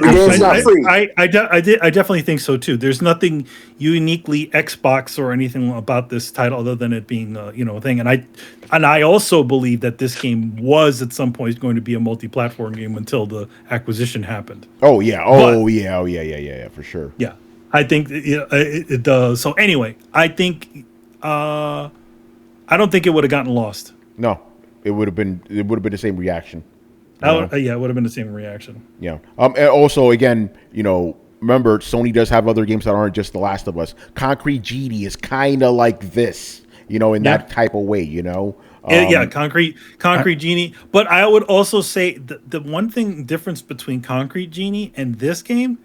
definitely think so too. There's nothing uniquely Xbox or anything about this title other than it being a thing. And I also believe that this game was at some point going to be a multi-platform game until the acquisition happened.
Oh yeah, for sure.
Yeah, I think it does. So anyway, I think I don't think it would have gotten lost.
No, it would have been the same reaction.
Yeah, it would have been the same reaction.
Yeah. And also, again, remember, Sony does have other games that aren't just The Last of Us. Concrete GD is kind of like this. in
Yeah.
that type of way,
Yeah, concrete genie. But I would also say the one thing difference between concrete genie and this game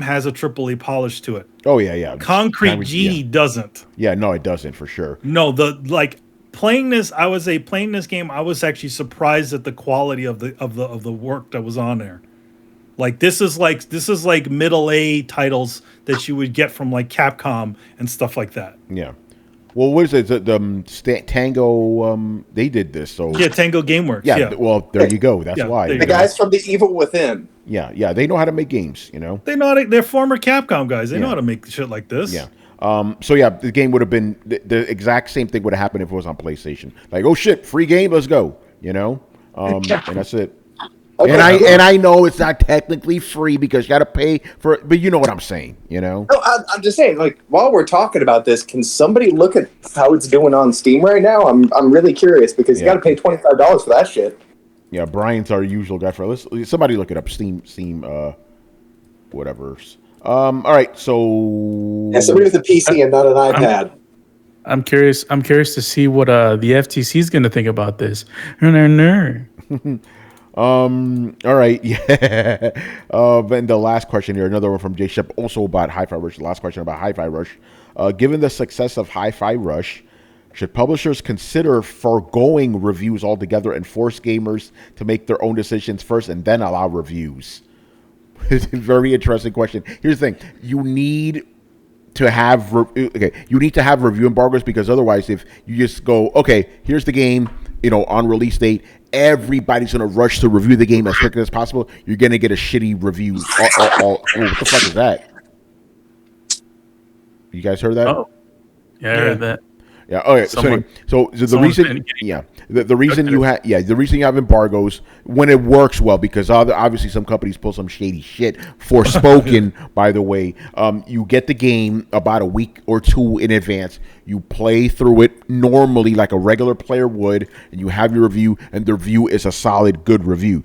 has a triple A polish to it.
Oh yeah.
Concrete
Yeah.
genie doesn't.
Yeah, no, it doesn't for sure.
No, playing this, playing this game, I was actually surprised at the quality of the work that was on there. Like this is like middle A titles that you would get from like Capcom and stuff like that.
Yeah. Well, what is it? Tango, they did this, so
Yeah, Tango Gameworks.
yeah.
Yeah,
Well, there you go. That's
Yeah,
why.
there you
The
go.
guys from The Evil Within.
Yeah. They know how to make games.
they know they're former Capcom guys. They know
Yeah.
how to make shit like this.
Yeah. So yeah, the game would have been the exact same thing would have happened if it was on PlayStation. Like, oh shit, free game, let's go. And that's it.
Okay.
And I know it's not technically free because you got to pay for it, but you know what I'm saying.
No, I'm just saying, like, while we're talking about this, can somebody look at how it's doing on Steam right now? I'm really curious because you got to pay $25 for that shit.
Yeah, Brian's our usual guy for. Somebody look it up. Steam, whatever. All right, so
Yeah, somebody with a PC and not an iPad.
I'm curious to see what the FTC is going to think about this. No.
All right, yeah. Then the last question here, another one from Jay Shep, also about Hi-Fi Rush. The last question about Hi-Fi Rush. Given the success of Hi-Fi Rush, should publishers consider foregoing reviews altogether and force gamers to make their own decisions first and then allow reviews? It's a very interesting question. Here's the thing: you need to have review embargoes, because otherwise, if you just go, okay, here's the game, on release date, everybody's gonna rush to review the game as quickly as possible. You're gonna get a shitty review. What the fuck is that? You guys heard that?
Oh, yeah, I heard that.
Yeah. Okay.
Someone-
So the
someone's
reason,
been getting
the reason the reason you have embargoes when it works well, because obviously some companies pull some shady shit. Forspoken, by the way, you get the game about a week or two in advance. You play through it normally like a regular player would, and you have your review, and the review is a solid, good review.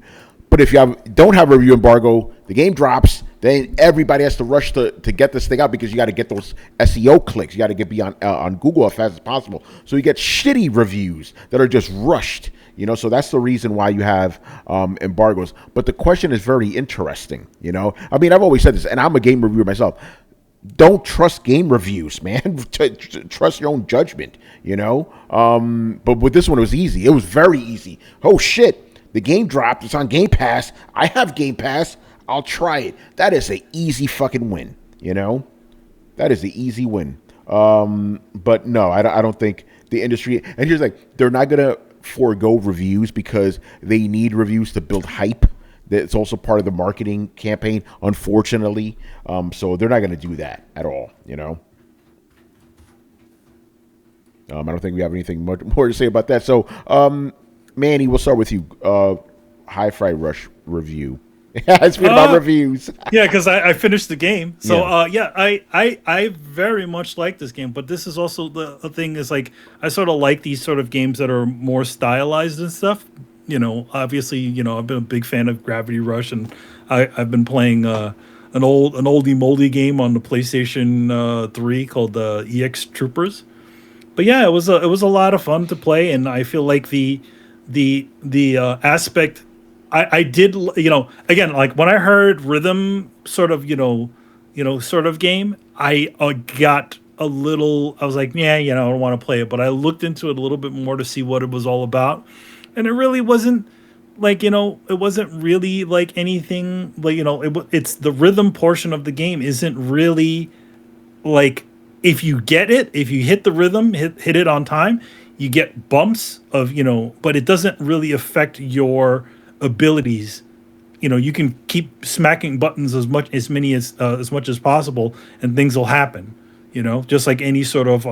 But if you don't have a review embargo, the game drops. Then everybody has to rush to get this thing out because you got to get those SEO clicks. You got to be on Google as fast as possible. So you get shitty reviews that are just rushed. So that's the reason why you have embargoes. But the question is very interesting. I mean, I've always said this, and I'm a game reviewer myself. Don't trust game reviews, man. Trust your own judgment. But with this one, it was easy. It was very easy. Oh shit, the game dropped. It's on Game Pass. I have Game Pass. I'll try it. That is an easy fucking win, That is the easy win. But no, I don't think the industry... And here's the thing. They're not going to forego reviews because they need reviews to build hype. It's also part of the marketing campaign, unfortunately. So they're not going to do that at all, I don't think we have anything much more to say about that. So, Manny, we'll start with you. Hi-Fi Rush review. It's been about reviews.
Yeah, because I finished the game. So I very much like this game. But this is also the thing is like I sort of like these sort of games that are more stylized and stuff. Obviously, I've been a big fan of Gravity Rush, and I've been playing an oldie moldy game on the PlayStation 3 called EX Troopers. But yeah, it was a lot of fun to play, and I feel like the aspect. I did, again, like when I heard rhythm sort of, sort of game, I got a little, I was like, yeah, I don't want to play it. But I looked into it a little bit more to see what it was all about. And it really wasn't like, it wasn't really like anything like, it's the rhythm portion of the game isn't really like, if you hit the rhythm, hit it on time, you get bumps of, but it doesn't really affect your abilities. You can keep smacking buttons as much as possible, and things will happen. Just like any sort of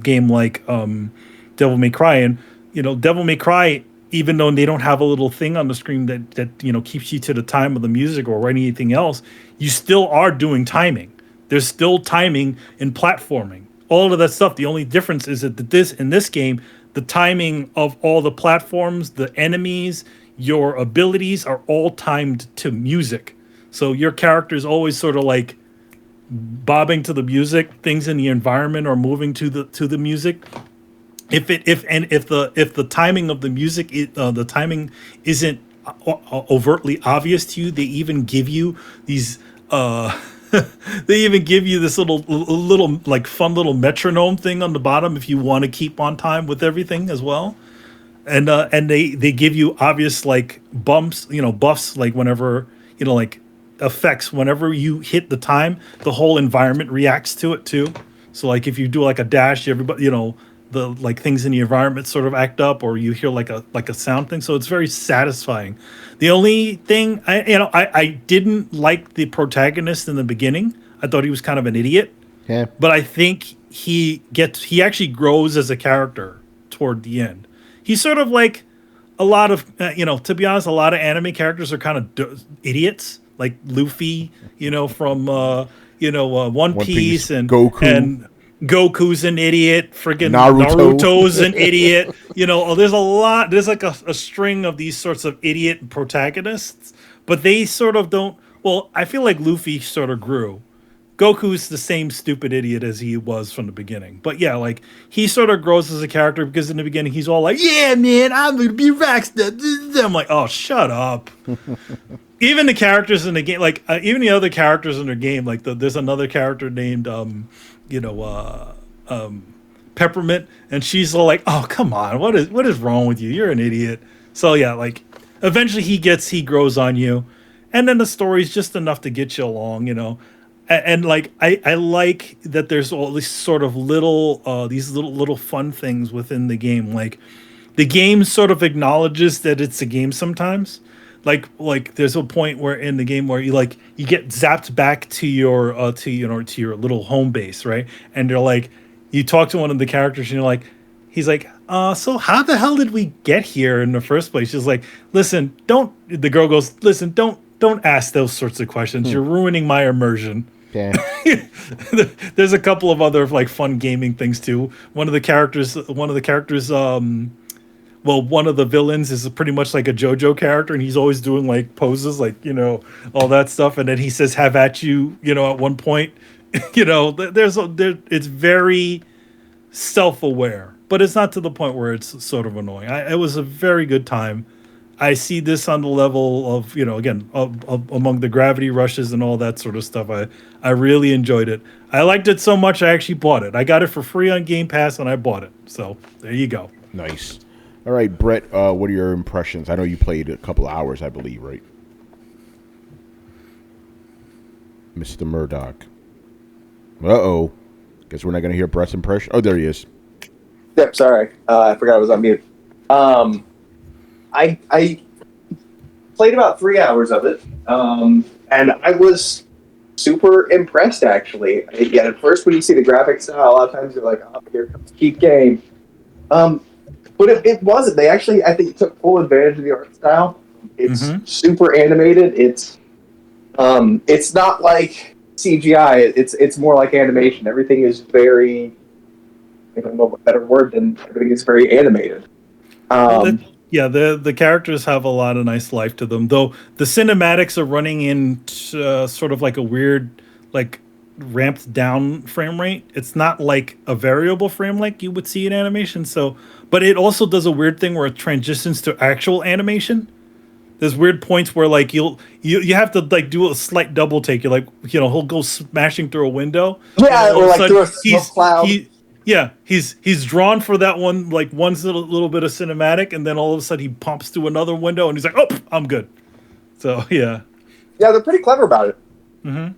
game like Devil May Cry, and Devil May Cry, even though they don't have a little thing on the screen that keeps you to the time of the music or anything else, you still are doing timing. There's still timing in platforming. All of that stuff. The only difference is that in this game, the timing of all the platforms, the enemies, your abilities are all timed to music. So your character is always sort of like, bobbing to the music, things in the environment are moving to the music. If the timing of the music, the timing isn't overtly obvious to you, they even give you these. They even give you this little like fun little metronome thing on the bottom if you want to keep on time with everything as well. And they give you obvious like bumps, buffs, like whenever like effects whenever you hit the time, the whole environment reacts to it too. So like if you do like a dash, everybody the like things in the environment sort of act up, or you hear like a sound thing. So it's very satisfying. The only thing I didn't like the protagonist in the beginning. I thought he was kind of an idiot.
Yeah.
But I think he actually grows as a character toward the end. He's sort of like a lot of to be honest, a lot of anime characters are kind of idiots, like Luffy, from One Piece, and
Goku.
And Goku's an idiot. Friggin'
Naruto.
Naruto's an idiot. There's like a string of these sorts of idiot protagonists, but they sort of don't. Well, I feel like Luffy sort of grew. Goku's the same stupid idiot as he was from the beginning. But yeah, like he sort of grows as a character because in the beginning he's all like, "Yeah, man, I'm gonna be Rockstar." I'm like, "Oh, shut up." Even the characters in the game, like even the other characters in the game, like there's another character named Peppermint, and she's all like, "Oh, come on, what is wrong with you? You're an idiot." So yeah, like eventually he grows on you, and then the story's just enough to get you along, And like I like that there's all these sort of these little fun things within the game. Like the game sort of acknowledges that it's a game sometimes. Like there's a point where in the game where you get zapped back to your to your little home base, right? And you're like, you talk to one of the characters and you're like, he's like, so how the hell did we get here in the first place? She's like, listen, the girl goes, listen, don't ask those sorts of questions. You're ruining my immersion.
Yeah.
There's a couple of other like fun gaming things too. One of the characters, one of the villains is pretty much like a JoJo character, and he's always doing like poses, like all that stuff. And then he says "have at you," at one point. It's very self-aware, but it's not to the point where it's sort of annoying. It was a very good time. I see this on the level of, again, among the gravity rushes and all that sort of stuff. I really enjoyed it. I liked it so much I actually bought it. I got it for free on Game Pass and I bought it. So there you go.
Nice. All right, Brett, what are your impressions? I know you played a couple of hours, I believe, right? Mr. Murdoch. Uh-oh. Guess we're not going to hear Brett's impression. Oh, there he is.
Yep, sorry. I forgot I was on mute. I played about 3 hours of it, and I was super impressed, actually. Yeah, at first, when you see the graphic style, a lot of times you're like, oh, here comes a cheap game. But it wasn't. They actually, I think, took full advantage of the art style. It's super animated. It's not like CGI. It's more like animation. Everything is very, I don't know a better word than everything is very animated.
Yeah, the characters have a lot of nice life to them, though the cinematics are running in sort of like a weird, like ramped down frame rate. It's not like a variable frame like you would see in animation. So, but it also does a weird thing where it transitions to actual animation. There's weird points where like you have to like do a slight double take. You're like, he'll go smashing through a window.
Yeah, or like through a smoke cloud.
He's drawn for that one, like one little bit of cinematic, and then all of a sudden he pumps through another window, and he's like, "Oh, I'm good." So yeah,
they're pretty clever about it.
Mm-hmm.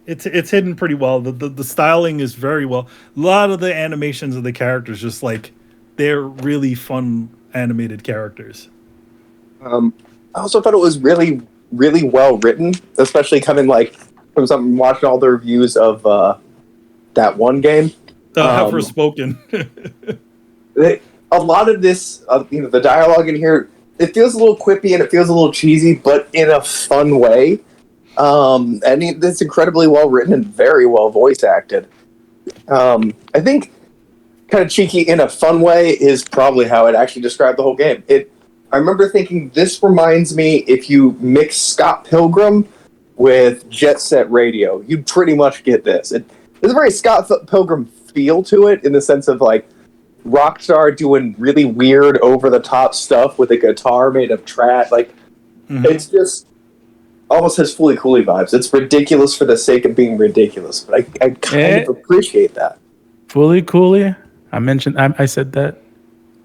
It's hidden pretty well. The styling is very well. A lot of the animations of the characters, just like they're really fun animated characters.
I also thought it was really, really well written, especially coming like from something watching all the reviews of that one game.
Have spoken.
A lot of this, the dialogue in here, it feels a little quippy and it feels a little cheesy, but in a fun way. And it's incredibly well written and very well voice acted. I think kind of cheeky in a fun way is probably how I'd actually describe the whole game. I remember thinking this reminds me if you mix Scott Pilgrim with Jet Set Radio, you pretty much get this. There's a very Scott Pilgrim feel to it in the sense of like Rockstar doing really weird, over the top stuff with a guitar made of trash. Like it's just almost has Fooly Cooley vibes. It's ridiculous for the sake of being ridiculous, but I kind of appreciate that.
Fooly Cooley. I said that.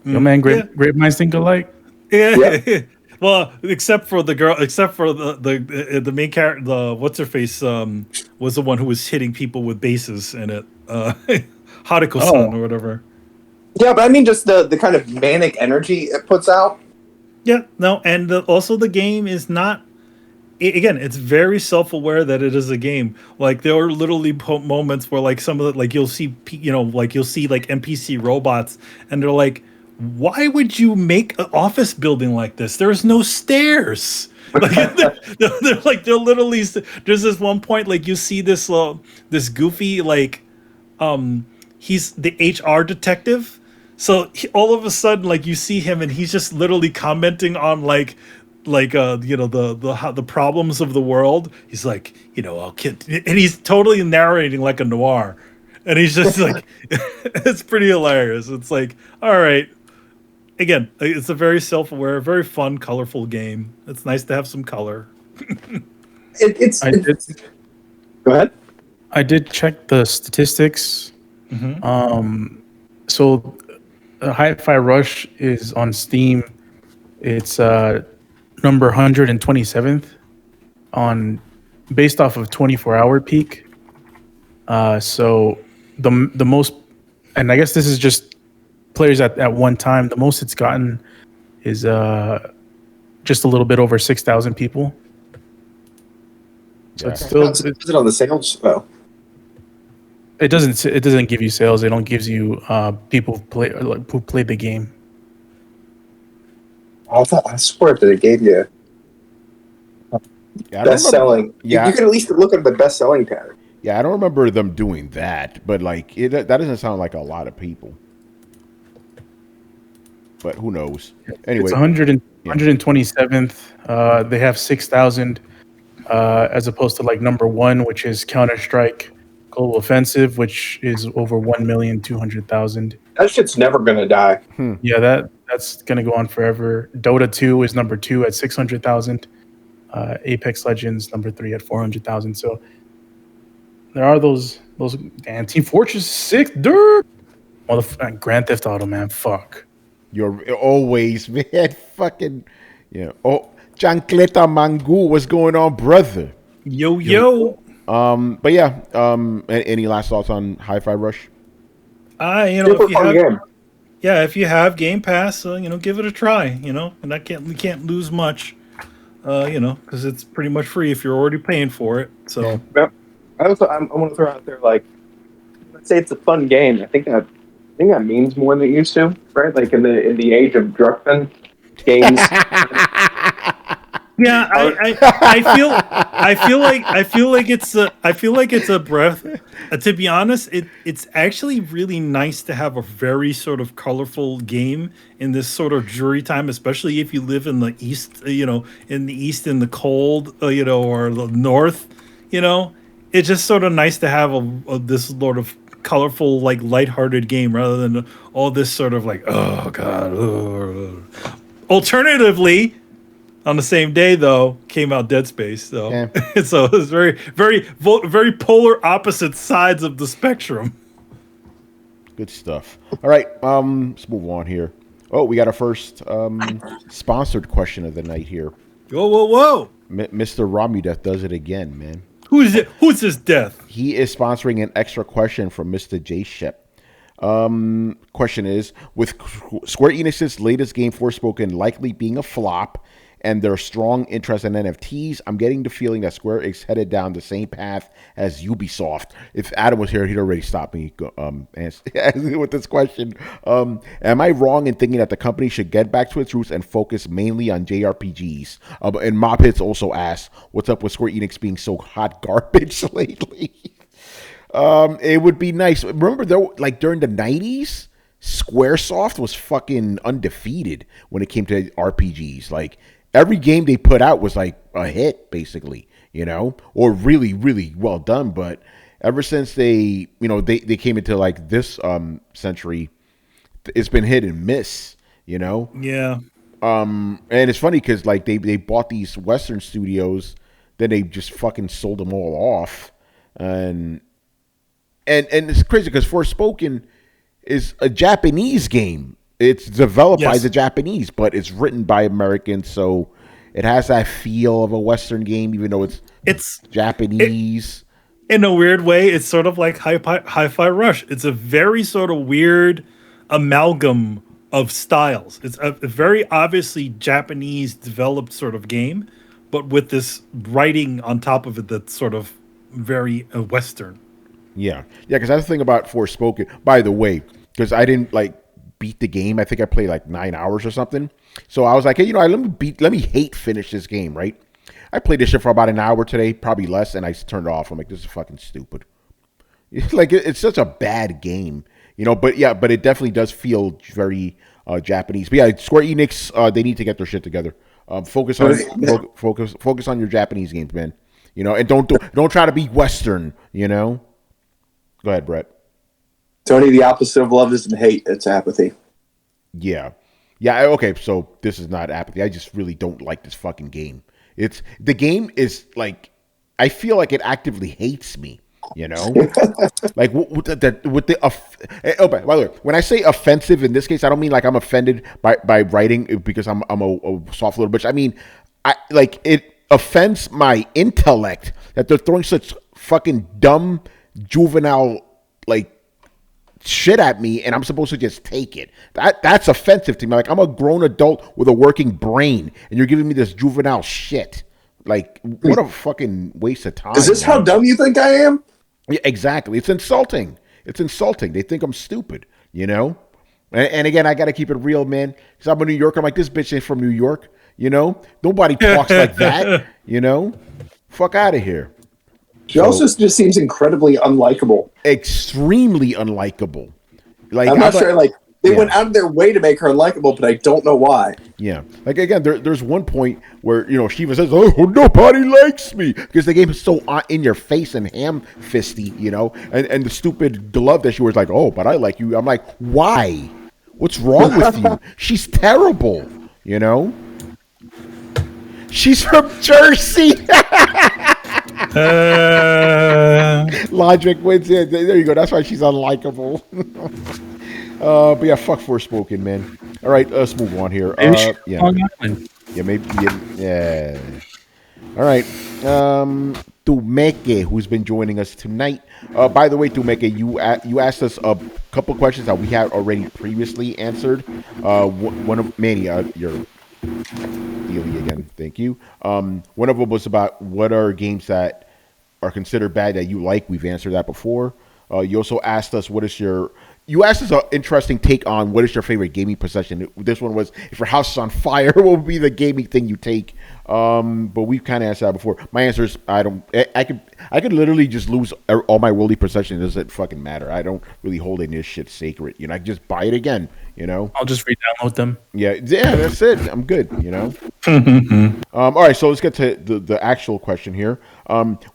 Yo, man, great minds think alike.
Yeah. Well, except for the girl, except for the main character, the what's her face was the one who was hitting people with bases in it, Hadako-san or whatever.
Yeah, but I mean just the kind of manic energy it puts out.
Yeah, no, and also the game is not. Again, it's very self-aware that it is a game. Like there are literally moments where like some of the like you'll see like NPC robots, and they're like, why would you make an office building like this? There's no stairs. Like, they're literally. There's this one point like you see this goofy like, he's the HR detective. So all of a sudden like you see him and he's just literally commenting on the problems of the world. He's like, I'll kid, and he's totally narrating like a noir, and he's just like, it's pretty hilarious. It's like, all right. Again, it's a very self-aware, very fun, colorful game. It's nice to have some color.
Go ahead.
I did check the statistics. So Hi-Fi Rush is on Steam. It's number 127th based off of 24-hour peak. So the most, and I guess this is just players at one time. The most it's gotten is just a little bit over 6,000 people. So it's still.
Is it on the sales? Oh.
It doesn't give you sales. It only gives you people who played the game.
I swear that it gave you best selling. Yeah, you can at least look at the best selling pattern.
Yeah, I don't remember them doing that, but like that doesn't sound like a lot of people. But who knows? Anyway,
it's 127th. They have 6,000 as opposed to like number one, which is Counter-Strike Global Offensive, which is over 1,200,000.
That shit's never gonna die.
Yeah, that's gonna go on forever. Dota 2 is number 2 at 600,000. Apex Legends number 3 at 400,000. So there are those damn Team Fortress 6, dirt. Grand Theft Auto, man, fuck.
You're always, man, fucking, Oh, Chancleta Mangu, what's going on, brother?
Yo.
But yeah, any last thoughts on Hi-Fi Rush?
If you have Game Pass, give it a try, and we can't lose much, because it's pretty much free if you're already paying for it. So
yeah. I want to throw out there, like, let's say it's a fun game. I think that means more than it used to, right? Like in the age of Druckmann games.
Yeah, I feel like it's a breath. To be honest, it's actually really nice to have a very sort of colorful game in this sort of dreary time, especially if you live in the east, in the cold, or the north, It's just sort of nice to have this sort of colorful, like lighthearted game rather than all this sort of like, oh god. Alternatively, on the same day though came out Dead Space, so so it was very polar opposite sides of the spectrum.
Good stuff. All right, let's move on here. Oh, we got our first sponsored question of the night here.
Whoa.
Mr. Romudeath does it again, man.
Who's this death?
He is sponsoring an extra question from Mr. J. Shep. Question is, with Square Enix's latest game Forspoken likely being a flop and their strong interest in NFTs, I'm getting the feeling that Square is headed down the same path as Ubisoft. If Adam was here, he'd already stop me with this question. Am I wrong in thinking that the company should get back to its roots and focus mainly on JRPGs? And Mob Hits also asked, what's up with Square Enix being so hot garbage lately? It would be nice. Remember, though, like during the 90s, Squaresoft was fucking undefeated when it came to RPGs. Like, every game they put out was like a hit, basically. or really, really well done. But ever since they came into like this century, it's been hit and miss.
Yeah.
And it's funny because like they bought these Western studios, then they just fucking sold them all off, and it's crazy because Forspoken is a Japanese game. It's developed by
Yes.
the Japanese, but it's written by Americans, so it has that feel of a Western game, even though it's
It's
Japanese.
in a weird way, it's sort of like Hi-Fi Rush. It's a very sort of weird amalgam of styles. It's a very obviously Japanese developed sort of game, but with this writing on top of it that's sort of very Western.
Yeah, because that's the thing about Forspoken. By the way, because I didn't like beat the game. I think I played like 9 hours or something. So I was like, hey, let me hate finish this game, right? I played this shit for about an hour today, probably less, and I turned it off. I'm like, this is fucking stupid. It's like it's such a bad game, But yeah, but it definitely does feel very Japanese. But yeah, Square Enix, they need to get their shit together. Focus on focus on your Japanese games, man. And don't try to be Western. Go ahead, Brett.
Tony, the opposite of love isn't hate; it's apathy.
Yeah. Okay. So this is not apathy. I just really don't like this fucking game. The game is like, I feel like it actively hates me. Like with the by the way, when I say offensive in this case, I don't mean like I'm offended by writing because I'm a soft little bitch. I mean, it offends my intellect that they're throwing such fucking dumb juvenile like shit at me and I'm supposed to just take it. That's offensive to me. Like, I'm a grown adult with a working brain and you're giving me this juvenile shit. Like, what a fucking waste of time.
Is this how dumb you think I am?
Yeah, exactly. It's insulting. They think I'm stupid, And again, I got to keep it real, man. Because I'm a New Yorker. I'm like, this bitch ain't from New York, Nobody talks like that, Fuck out of here.
She also just seems incredibly unlikable.
Extremely unlikable. Like,
I'm not sure. Like, they went out of their way to make her unlikable, but I don't know why.
Yeah. Like, again, there's one point where Shiva says, "Oh, nobody likes me," because the game is so in your face and ham-fisty, and the stupid glove that she wears, like, "Oh, but I like you." I'm like, why? What's wrong with you? She's terrible. She's from Jersey. Logic wins it. There you go. That's why she's unlikable. But yeah, fuck Forspoken, man. All right, let's move on here. Yeah, maybe. Yeah. All right. Tumeke, who's been joining us tonight. By the way, Tumeke, you asked us a couple questions that we had already previously answered. One of Manny, your Dealy again. Thank you. One of them was about what are games that are considered bad that you like. We've answered that before. You also asked us you asked us an interesting take on what is your favorite gaming possession. This one was, if your house is on fire, what would be the gaming thing you take? But we've kind of answered that before. My answer is I could literally just lose all my worldly possessions. It doesn't fucking matter. I don't really hold any of this shit sacred. I can just buy it again.
I'll just re-download them.
Yeah, that's it. I'm good. All right, so let's get to the actual question here.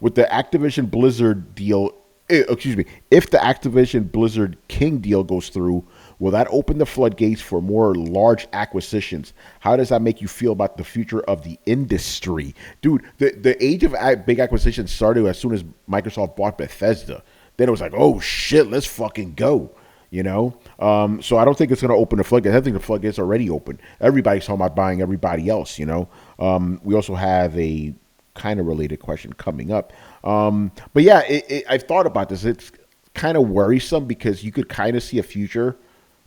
With the Activision Blizzard deal. If the Activision Blizzard King deal goes through, will that open the floodgates for more large acquisitions? How does that make you feel about the future of the industry? Dude, the age of big acquisitions started as soon as Microsoft bought Bethesda. Then it was like, oh shit, let's fucking go. So I don't think it's going to open the floodgates. I think the floodgates are already open. Everybody's talking about buying everybody else, We also have a kind of related question coming up. But yeah, I've thought about this. It's kind of worrisome because you could kind of see a future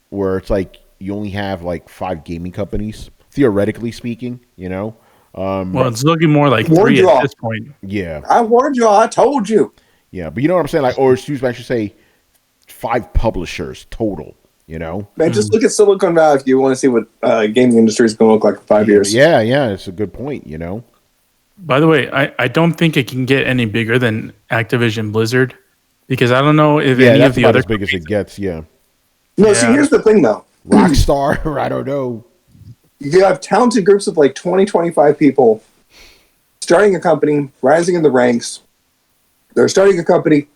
where it's like you only have like 5 gaming companies, theoretically speaking,
Well, it's looking more like 3 at this point.
Yeah.
I warned you. I told you.
Yeah, but you know what I'm saying? Like, or excuse me, I should say 5 publishers total,
Man, just look at Silicon Valley if you want to see what gaming industry is going to look like in 5 years.
Yeah, it's a good point,
By the way, I don't think it can get any bigger than Activision Blizzard because I don't know if any of the other
as big as it gets. Yeah.
No, see, here's the thing though.
Rockstar, I don't know.
You have talented groups of like 20, 25 people starting a company, rising in the ranks. They're starting a company,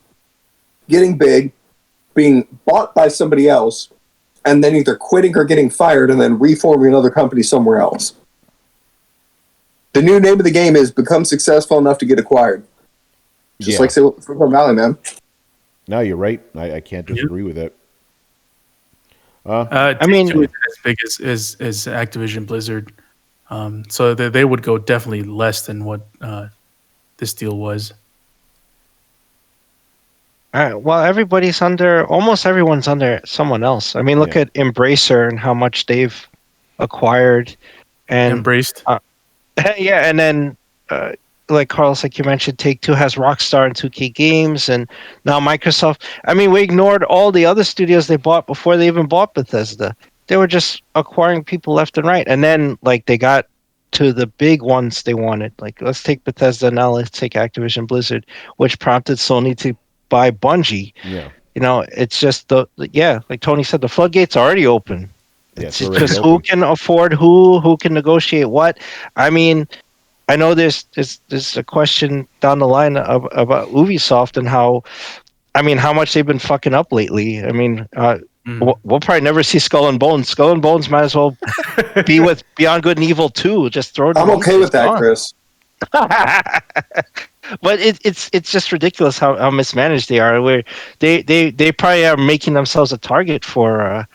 getting big, being bought by somebody else, and then either quitting or getting fired and then reforming another company somewhere else. The new name of the game is become successful enough to get acquired. Just like Silicon Valley, man.
No, you're right. I can't disagree with it.
I mean, as big as Activision Blizzard, so they would go definitely less than what this deal was.
Well, almost everyone's under someone else. I mean, look at Embracer and how much they've acquired, and
Embraced.
Yeah, and then like Carlos, like you mentioned, Take-Two has Rockstar and 2K Games, and now Microsoft. I mean, we ignored all the other studios they bought before they even bought Bethesda. They were just acquiring people left and right, and then like they got to the big ones they wanted. Like, let's take Bethesda, now let's take Activision Blizzard, which prompted Sony to buy Bungie.
Yeah.
You know, it's just like Tony said, the floodgates are already open. It's just who can afford who can negotiate what. I mean, I know there's a question down the line about Ubisoft and how much they've been fucking up lately. I mean, we'll probably never see Skull and Bones. Skull and Bones might as well be with Beyond Good and Evil 2. Just throw it.
I'm okay with that, Chris.
But it's just ridiculous how mismanaged they are. Where they probably are making themselves a target for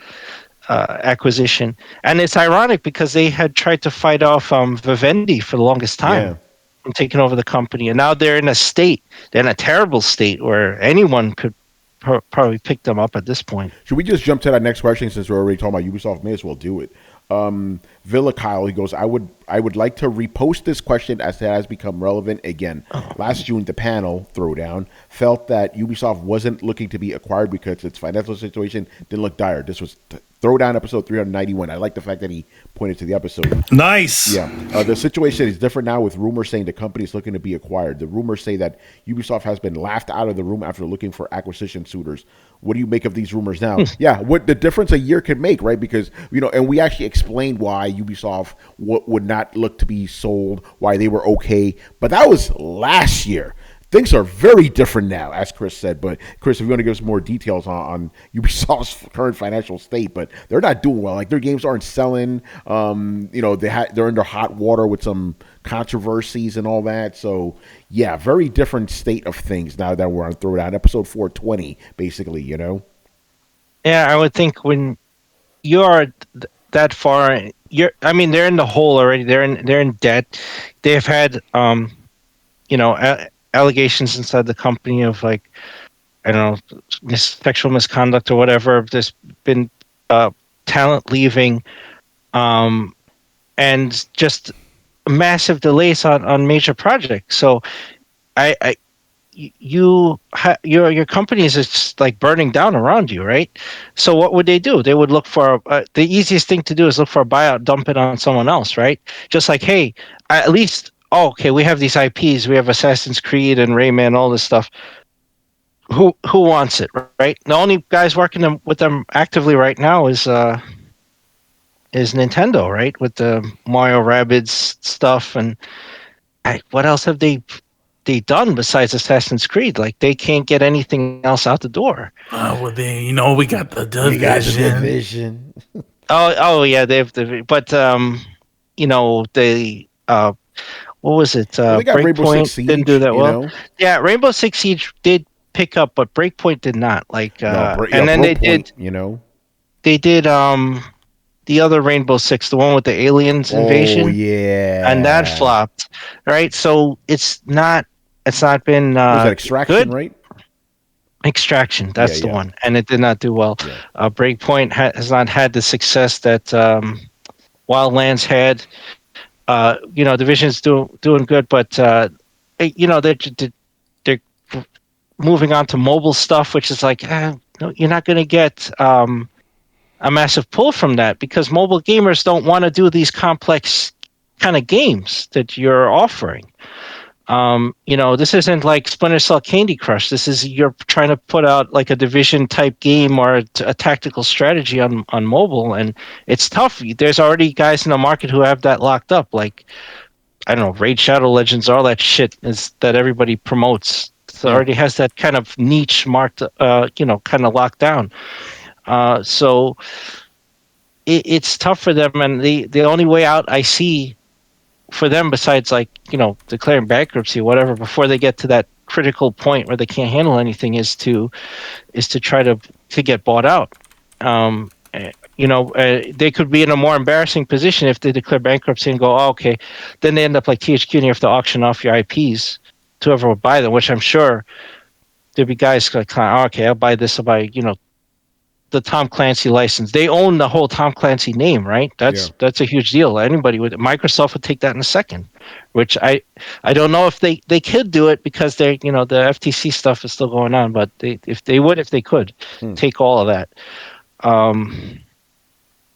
acquisition, and it's ironic because they had tried to fight off Vivendi for the longest time from taking over the company, and now they're in a terrible state where anyone could probably pick them up at this point.
Should we just jump to that next question since we're already talking about Ubisoft? May as well do it. Villa Kyle, he goes, I would like to repost this question as it has become relevant again. Last June, the panel, Throwdown, felt that Ubisoft wasn't looking to be acquired because its financial situation didn't look dire. This was Throwdown episode 391. I like the fact that he pointed to the episode.
Nice.
Yeah. The situation is different now with rumors saying the company is looking to be acquired. The rumors say that Ubisoft has been laughed out of the room after looking for acquisition suitors. What do you make of these rumors now? Yeah, what the difference a year could make, right? Because, and we actually explained why Ubisoft would not look to be sold, why they were okay. But that was last year. Things are very different now, as Chris said. But Chris, if you want to give us more details on Ubisoft's current financial state, but they're not doing well. Like, their games aren't selling. They're under hot water with some controversies and all that. So yeah, very different state of things now that we're on Throwdown episode 420, basically. Yeah,
I would think when you're that far, they're in the hole already. They're in debt. They've had allegations inside the company of, like, I don't know, sexual misconduct or whatever. There's been talent leaving, and just massive delays on major projects. So, your company is just like burning down around you, right? So what would they do? They would look for the easiest thing to do is look for a buyout, dump it on someone else, right? Just like, hey, at least. Oh, okay, we have these IPs. We have Assassin's Creed and Rayman, all this stuff. Who wants it, right? The only guys working with them actively right now is Nintendo, right? With the Mario Rabbids stuff, and what else have they done besides Assassin's Creed? Like, they can't get anything else out the door.
Well, we got the Division.
Oh yeah, but what was it?
they got Rainbow Six Siege,
didn't do that well. Yeah, Rainbow Six Siege did pick up, but Breakpoint did not. Like, and then they did. They did the other Rainbow Six, the one with the aliens invasion.
Oh yeah,
and that flopped. Right, so it's not been
was that Extraction,
good?
Right?
Extraction, that's the one, and it did not do well. Yeah. Breakpoint has not had the success that Wildlands had. Division's doing good, but they're moving on to mobile stuff, which is like, no, you're not going to get a massive pull from that because mobile gamers don't want to do these complex kind of games that you're offering. This isn't like Splinter Cell Candy Crush. This is, you're trying to put out like a Division type game or a tactical strategy on mobile, and it's tough. There's already guys in the market who have that locked up. Like, I don't know, Raid Shadow Legends, all that shit is that everybody promotes. So it
Yeah.
already has that kind of niche marked, kind of locked down. So it's tough for them, and the only way out I see for them, besides like declaring bankruptcy, or whatever, before they get to that critical point where they can't handle anything, is to try to get bought out. They could be in a more embarrassing position if they declare bankruptcy and go, oh, okay, then they end up like THQ and you have to auction off your IPs to whoever will buy them, which I'm sure there'd be guys like, oh, okay, I'll buy this, I'll buy, the Tom Clancy license. They own the whole Tom Clancy name, right?
Yeah.
That's a huge deal. Anybody would, Microsoft would take that in a second, which I don't know if they could do it because they're, the FTC stuff is still going on, but if they could take all of that.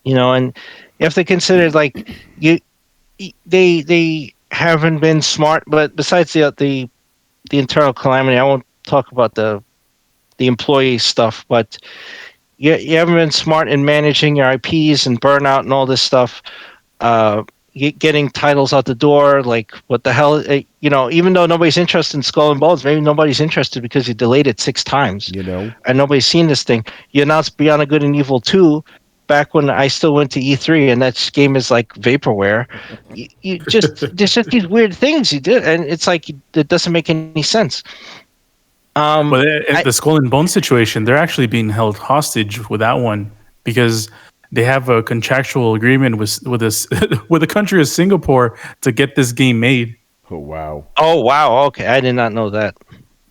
And if they considered like they haven't been smart, but besides the internal calamity, I won't talk about the employee stuff, but you haven't been smart in managing your IPs and burnout and all this stuff. Getting titles out the door, like what the hell, even though nobody's interested in Skull and Bones, maybe nobody's interested because you delayed it 6 times, and nobody's seen this thing. You announced Beyond a Good and Evil 2 back when I still went to E3, and that game is like vaporware. You just there's just these weird things you did, and it's like it doesn't make any sense.
Well, the Skull and Bones situation, they're actually being held hostage with that one because they have a contractual agreement with this with the country of Singapore to get this game made.
Oh wow.
Oh wow. Okay, I did not know that.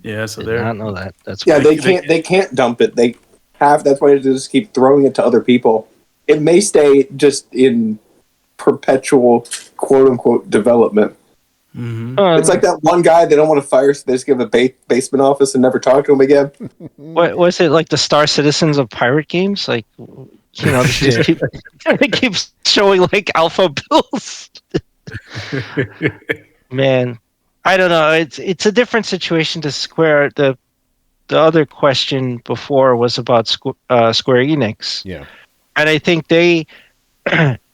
Yeah, so
Did not know that. That's
Yeah,
weird.
they can't dump it. They have. That's why they just keep throwing it to other people. It may stay just in perpetual quote unquote development. It's like that one guy they don't want to fire, so they just give a basement office and never talk to him again.
What was it like the Star Citizens of pirate games? Like, they keep showing like alpha bills. Man, I don't know. It's a different situation to Square. The other question before was about Square Enix.
Yeah.
And I think they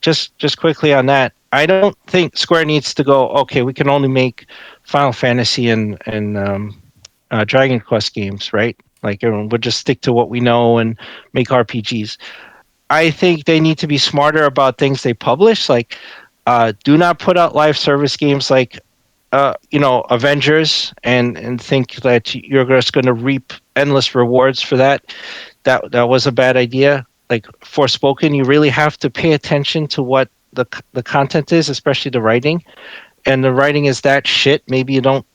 just quickly on that. I don't think Square needs to go, okay, we can only make Final Fantasy and Dragon Quest games, right? Like we'll just stick to what we know and make RPGs. I think they need to be smarter about things they publish. Like, do not put out live service games like, Avengers, and think that you're just going to reap endless rewards for that. That was a bad idea. Like Forspoken, you really have to pay attention to what the content is, especially the writing. And the writing is that shit. Maybe you don't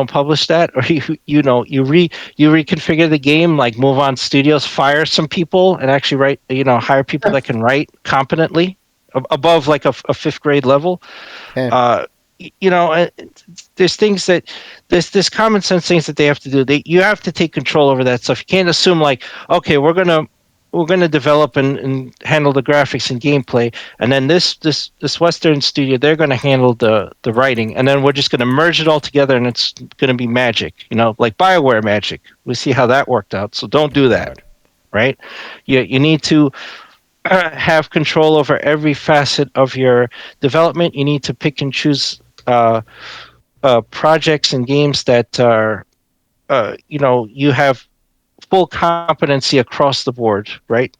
publish that, or you reconfigure the game, like move on studios, fire some people, and actually write. Hire people that can write competently above like a fifth grade level. There's things that there's common sense things that they have to do. You have to take control over that stuff. You can't assume like, okay, we're gonna develop and handle the graphics and gameplay, and then this Western studio, they're gonna handle the writing, and then we're just gonna merge it all together, and it's gonna be magic, like BioWare magic. We see how that worked out, so don't do that, right? You need to have control over every facet of your development. You need to pick and choose projects and games that are, you have full competency across the board, right?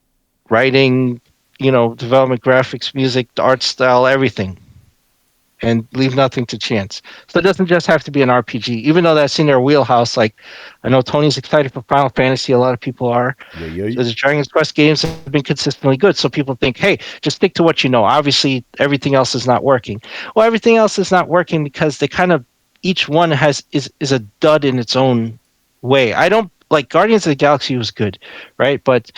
Writing, development, graphics, music, art style, everything, and leave nothing to chance. So it doesn't just have to be an RPG, even though that's in their wheelhouse. Like, I know Tony's excited for Final Fantasy. A lot of people are.
Yeah.
The Dragon Quest games have been consistently good, so people think, hey, just stick to what you know. Obviously, everything else is not working. Well, everything else is not working because they kind of, each one is a dud in its own way. I don't like Guardians of the Galaxy was good, right? But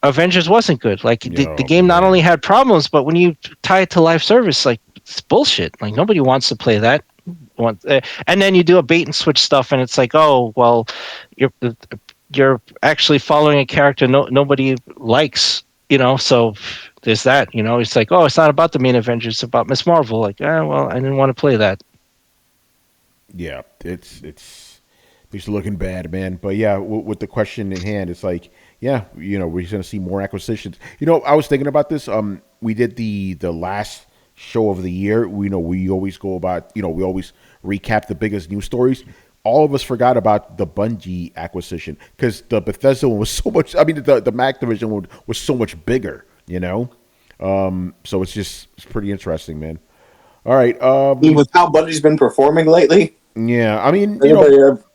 Avengers wasn't good. Like the game not only had problems, but when you tie it to live service, like it's bullshit. Like nobody wants to play that. And then you do a bait and switch stuff, and it's like, oh well, you're actually following a character nobody likes, So there's that. It's like, oh, it's not about the main Avengers, it's about Miss Marvel. Like, well, I didn't want to play that.
Yeah, it's looking bad, man. But yeah, with the question in hand, it's like, yeah, we're going to see more acquisitions. I was thinking about this. We did the last show of the year. We always go about, we always recap the biggest news stories. All of us forgot about the Bungie acquisition because the Bethesda one was so much. I mean, the Mac division one was so much bigger. So it's pretty interesting, man. All right.
With how Bungie's been performing lately.
Yeah. I mean,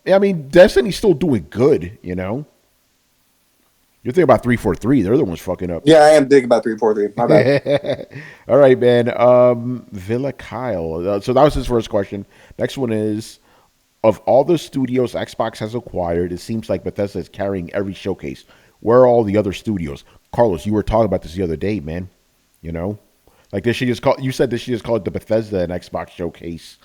Anybody
Destiny's still doing good. You're thinking about 343. They're the ones fucking up.
Yeah, I am big about 343. My bad.
All right, man. Villa Kyle. So that was his first question. Next one is, of all the studios Xbox has acquired, it seems like Bethesda is carrying every showcase. Where are all the other studios? Carlos, you were talking about this the other day, man. Like you said this should just call it the Bethesda and Xbox showcase,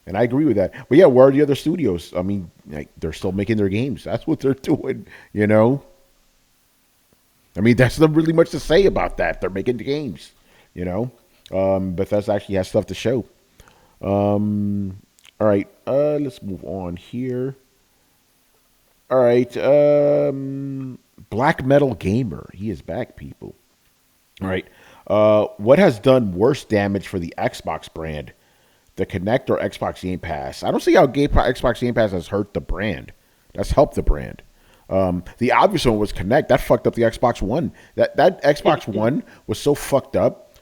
And I agree with that. But yeah, where are the other studios? I mean, they're still making their games. That's what they're doing, I mean, that's not really much to say about that. They're making the games, Bethesda actually has stuff to show. All right, let's move on here. All right, Black Metal Gamer. He is back, people. All right. What has done worse damage for the Xbox brand? The Kinect or Xbox Game Pass? I don't see how Xbox Game Pass has hurt the brand. That's helped the brand. The obvious one was Kinect. That fucked up the Xbox One. That Xbox One was so fucked up.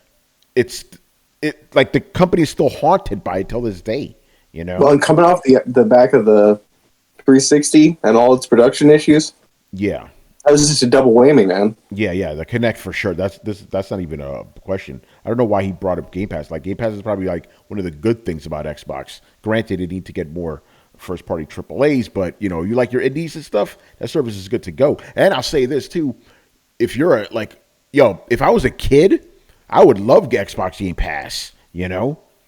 Like the company is still haunted by it till this day.
Well, and coming off the back of the 360 and all its production issues.
Yeah.
That was just a double whammy, man.
Yeah, the Kinect for sure. That's not even a question. I don't know why he brought up Game Pass. Like Game Pass is probably like one of the good things about Xbox. Granted, they need to get more first party AAAs, but you like your indies and stuff. That service is good to go. And I'll say this too: if you're if I was a kid, I would love Xbox Game Pass.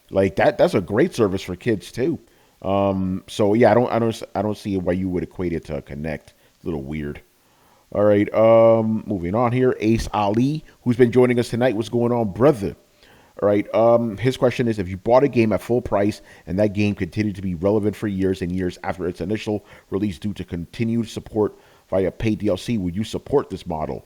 Like that's a great service for kids too. So yeah, I don't see why you would equate it to a Kinect. It's a little weird. All right, moving on here. Ace Ali, who's been joining us tonight. What's going on, brother? All right, his question is, if you bought a game at full price and that game continued to be relevant for years and years after its initial release due to continued support via paid DLC, would you support this model?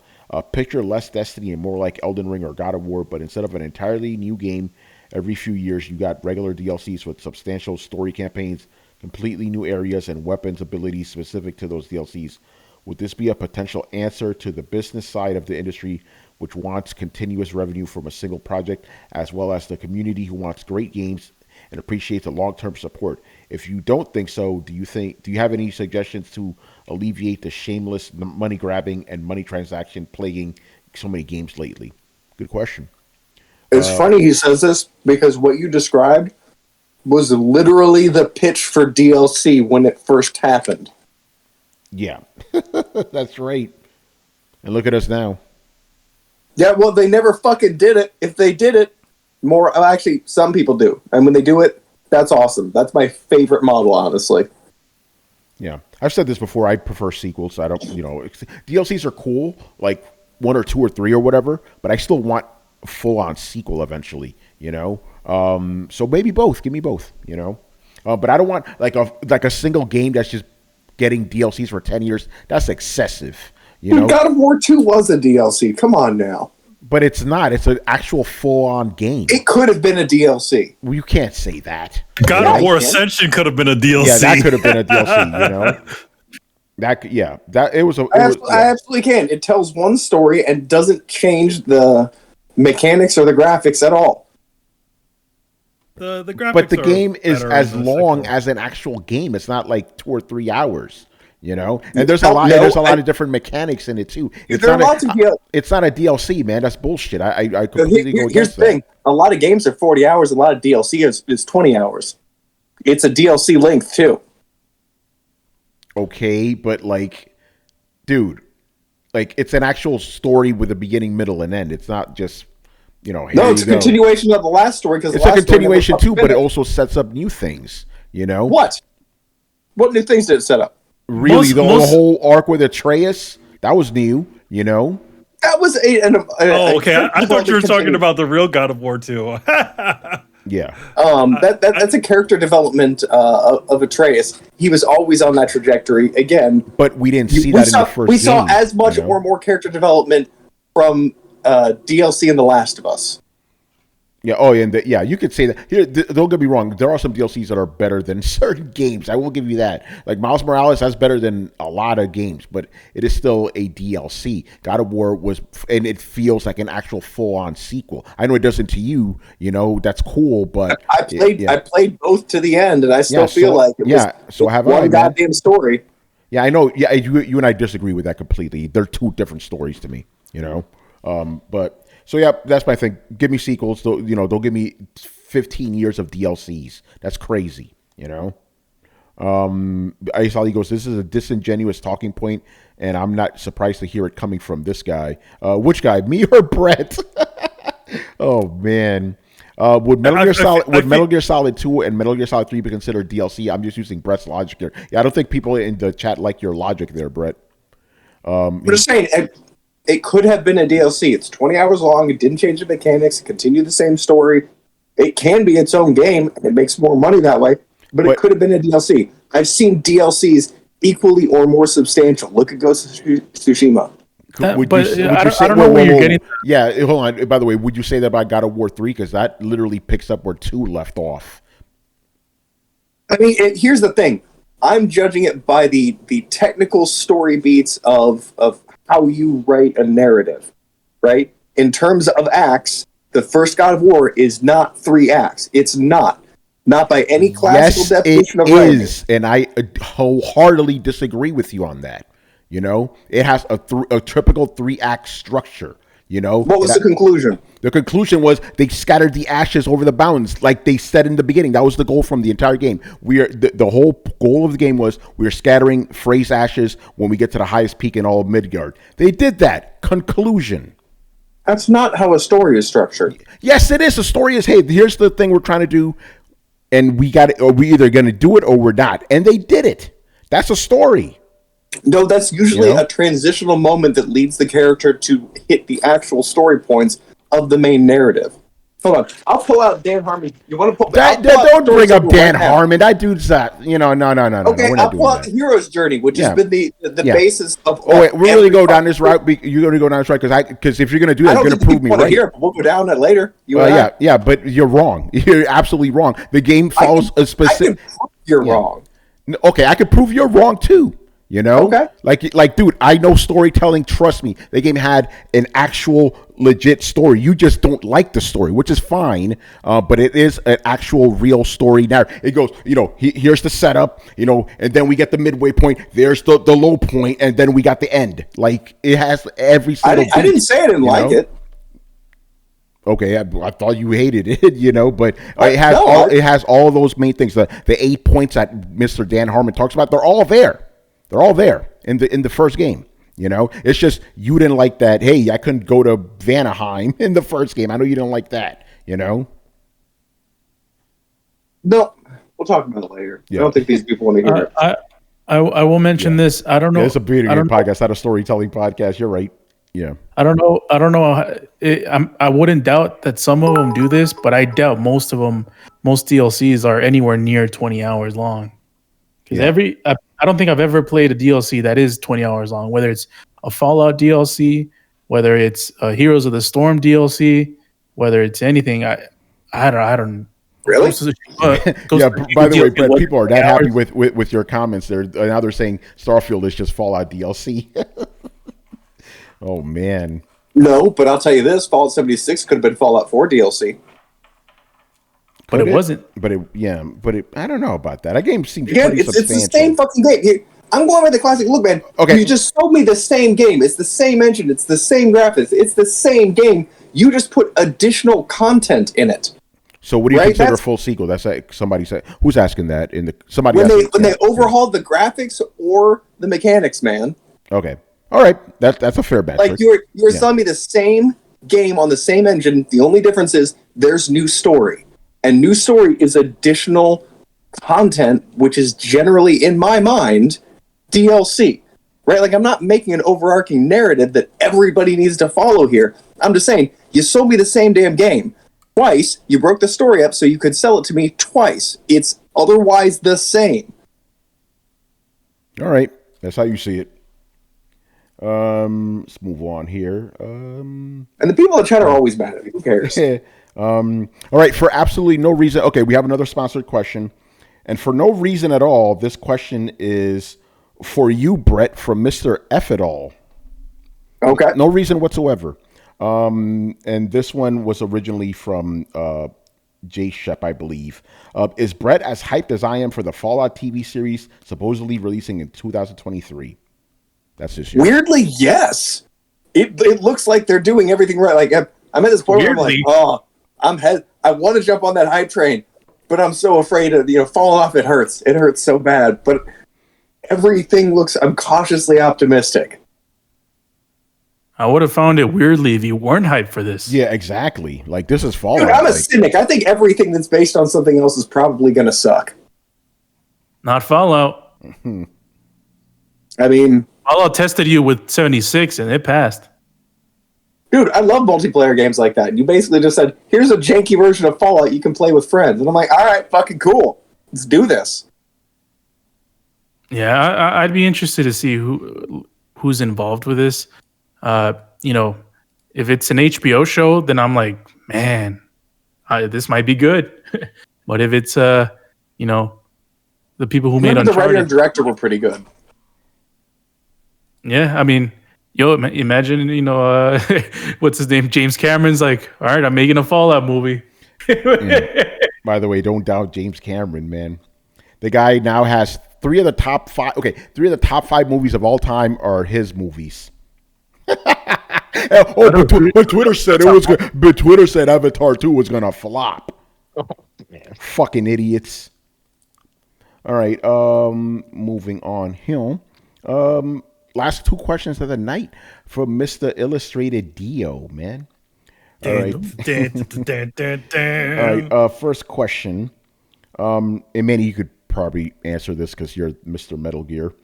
Picture less Destiny and more like Elden Ring or God of War, but instead of an entirely new game every few years, you got regular DLCs with substantial story campaigns, completely new areas, and weapons abilities specific to those DLCs. Would this be a potential answer to the business side of the industry, which wants continuous revenue from a single project, as well as the community who wants great games and appreciates the long-term support? If you don't think so, do you have any suggestions to alleviate the shameless money grabbing and money transaction plaguing so many games lately? Good question.
It's funny he says this because what you described was literally the pitch for DLC when it first happened.
Yeah, that's right. And look at us now.
Yeah, well, they never fucking did it. If they did it, actually, some people do. And when they do it, that's awesome. That's my favorite model, honestly.
Yeah, I've said this before. I prefer sequels. I don't, DLCs are cool, like 1 or 2 or 3 or whatever, but I still want a full-on sequel eventually, So maybe both. Give me both, But I don't want like a single game that's just getting DLCs for 10 years. That's excessive,
Dude, God of War 2 was a DLC. Come on now.
But it's not. It's an actual full-on game.
It could have been a DLC.
Well, you can't say that.
God of War Ascension could have been a DLC.
Yeah, that could have been a DLC,
I absolutely can. It tells one story and doesn't change the mechanics or the graphics at all.
The graphics,
but the game is as long as an actual game. It's not like 2 or 3 hours, And there's a lot. There's a lot of different mechanics in it too. It's not a DLC, man. That's bullshit. I completely go against
Here's the thing: a lot of games are 40 hours. A lot of DLC is 20 hours. It's a DLC length too.
Okay, but dude, it's an actual story with a beginning, middle, and end. It's not just.
No, it's a continuation of the last story because
it's a continuation too, but it also sets up new things.
What new things did it set up?
Really, the whole arc with Atreus, that was new.
That was
okay. I thought you were talking about the real God of War 2.
Yeah.
That's a character development of Atreus. He was always on that trajectory again,
but we didn't see that in the first.
We saw as much or more character development from DLC in The Last of Us.
Yeah. Oh, yeah. And yeah, you could say that. Here, don't get me wrong. There are some DLCs that are better than certain games. I will give you that. Like Miles Morales, that's better than a lot of games, but it is still a DLC. God of War was, and it feels like an actual full-on sequel. I know it doesn't to you. You know, that's cool, but
I played both to the end, and I still feel like it was
So have
one
I, man.
goddamn story.
Yeah, I know. Yeah, you and I disagree with that completely. They're two different stories to me. You know, but. So yeah, that's my thing. Give me sequels. Don't give me 15 years of DLCs. That's crazy. You know. Ice Ali goes, this is a disingenuous talking point, and I'm not surprised to hear it coming from this guy. Which guy? Me or Brett? Oh man. Would Metal Gear Solid 2 and Metal Gear Solid 3 be considered DLC? I'm just using Brett's logic here. Yeah, I don't think people in the chat like your logic there, Brett.
I'm just saying. It could have been a DLC. It's 20 hours long. It didn't change the mechanics. It continued the same story. It can be its own game, and it makes more money that way. But it could have been a DLC. I've seen DLCs equally or more substantial. Look at Ghost of Tsushima.
I don't know where you're getting.
Yeah, hold on. By the way, would you say that about God of War 3? Because that literally picks up where 2 left off.
I mean, here's the thing. I'm judging it by the technical story beats of how you write a narrative, right? In terms of acts, the first God of War is not 3 acts. It's not by any classical definition of writing.
Yes, it is, and I wholeheartedly disagree with you on that. You know, it has a typical 3-act structure. You know,
what was the conclusion?
The conclusion was they scattered the ashes over the mountains, like they said in the beginning. That was the goal from the entire game. The whole goal of the game was we are scattering Frey's ashes when we get to the highest peak in all of Midgard. They did that. Conclusion.
That's not how a story is structured.
Yes, it is. The story is, hey, here's the thing we're trying to do, and we got it, or we either going to do it or we're not. And they did it. That's a story.
No, that's usually a transitional moment that leads the character to hit the actual story points of the main narrative. Hold on. I'll pull out Dan Harmon. You want to pull
that? Don't bring up Dan Harmon. That dude's that. No.
Okay, I'll pull out Hero's Journey, which has been the basis of.
Oh wait, we're going to go down this route. You're going to go down this route because if you're going to do that, you're going to prove me right.
Here, but we'll go down it later.
Yeah, but you're wrong. You're absolutely wrong. The game follows a specific.
You're wrong.
Okay, I can prove you're wrong too. You know,
okay.
Like, dude, I know storytelling. Trust me, the game had an actual legit story. You just don't like the story, which is fine. But it is an actual real story narrative. It goes, here's the setup, and then we get the midway point. There's the low point, and then we got the end. Like it has every single.
I didn't say I didn't like it.
Okay, I thought you hated it, but it has all those main things. The 8 points that Mr. Dan Harmon talks about, they're all there. They're all there in the first game. It's just you didn't like that. Hey, I couldn't go to Vanaheim in the first game. I know you didn't like that.
No, we'll talk about it later. Yeah. I don't think these people want to hear it.
I will mention this. I don't know.
It's a video game podcast, not a storytelling podcast. You're right. Yeah.
I don't know. I wouldn't doubt that some of them do this, but I doubt most DLCs are anywhere near 20 hours long. Because I don't think I've ever played a DLC that is 20 hours long, whether it's a Fallout DLC, whether it's a Heroes of the Storm DLC, whether it's anything. I don't.
Really?
By the way, Brett, people are that happy with your comments there. Now they're saying Starfield is just Fallout DLC. Oh, man.
No, but I'll tell you this. Fallout 76 could have been Fallout 4 DLC.
But it wasn't.
But I don't know about that. That game seems
pretty substantial. It's the same fucking game. I'm going with the classic look, man.
Okay.
You just sold me the same game. It's the same engine. It's the same graphics. It's the same game. You just put additional content in it.
So what do you consider a full sequel? That's like somebody said. Who's asking that? When
they overhauled the graphics or the mechanics, man.
Okay. All right. That's a fair bet.
Like you're selling me the same game on the same engine. The only difference is there's new story. And new story is additional content, which is generally, in my mind, DLC. Right? Like, I'm not making an overarching narrative that everybody needs to follow here. I'm just saying, you sold me the same damn game twice. You broke the story up so you could sell it to me twice. It's otherwise the same.
All right. That's how you see it. Let's move on here.
And the people in chat are always mad at me. Who cares?
All right, for absolutely no reason. Okay, we have another sponsored question. And for no reason at all, this question is for you, Brett, from Mr. F it all.
Okay.
No reason whatsoever. And this one was originally from Jay Shep, I believe. Is Brett as hyped as I am for the Fallout TV series supposedly releasing in 2023? That's his year.
Weirdly, yes. It looks like they're doing everything right. Like I'm at this point where I'm like, oh, I want to jump on that hype train, but I'm so afraid of falling off. It hurts. It hurts so bad. But everything looks. I'm cautiously optimistic.
I would have found it weirdly if you weren't hyped for this.
Yeah, exactly. Like, this is Fallout.
Dude, I'm a cynic. I think everything that's based on something else is probably going to suck.
Not Fallout.
I mean,
Fallout tested you with 76 and it passed.
dude, I love multiplayer games like that. You basically just said, here's a janky version of Fallout you can play with friends. And I'm like, all right, fucking cool. Let's do this.
Yeah, I'd be interested to see who's involved with this. If it's an HBO show, then I'm like, man, this might be good. But if it's the people who made
Maybe the writer and
Uncharted,
director were pretty good.
yeah, I mean, imagine what's his name, James Cameron's like, all right, I'm making a Fallout movie.
By the way, don't doubt James Cameron, man. The guy now has three of the top five movies of all time are his movies. But Twitter said it was good. But Twitter said Avatar 2 was gonna flop.
Oh, man.
Fucking idiots. All right, moving on here. Last two questions of the night from Mr. Illustrated Dio, man. All right. All right, first question. And Manny, you could probably answer this because you're Mr. Metal Gear.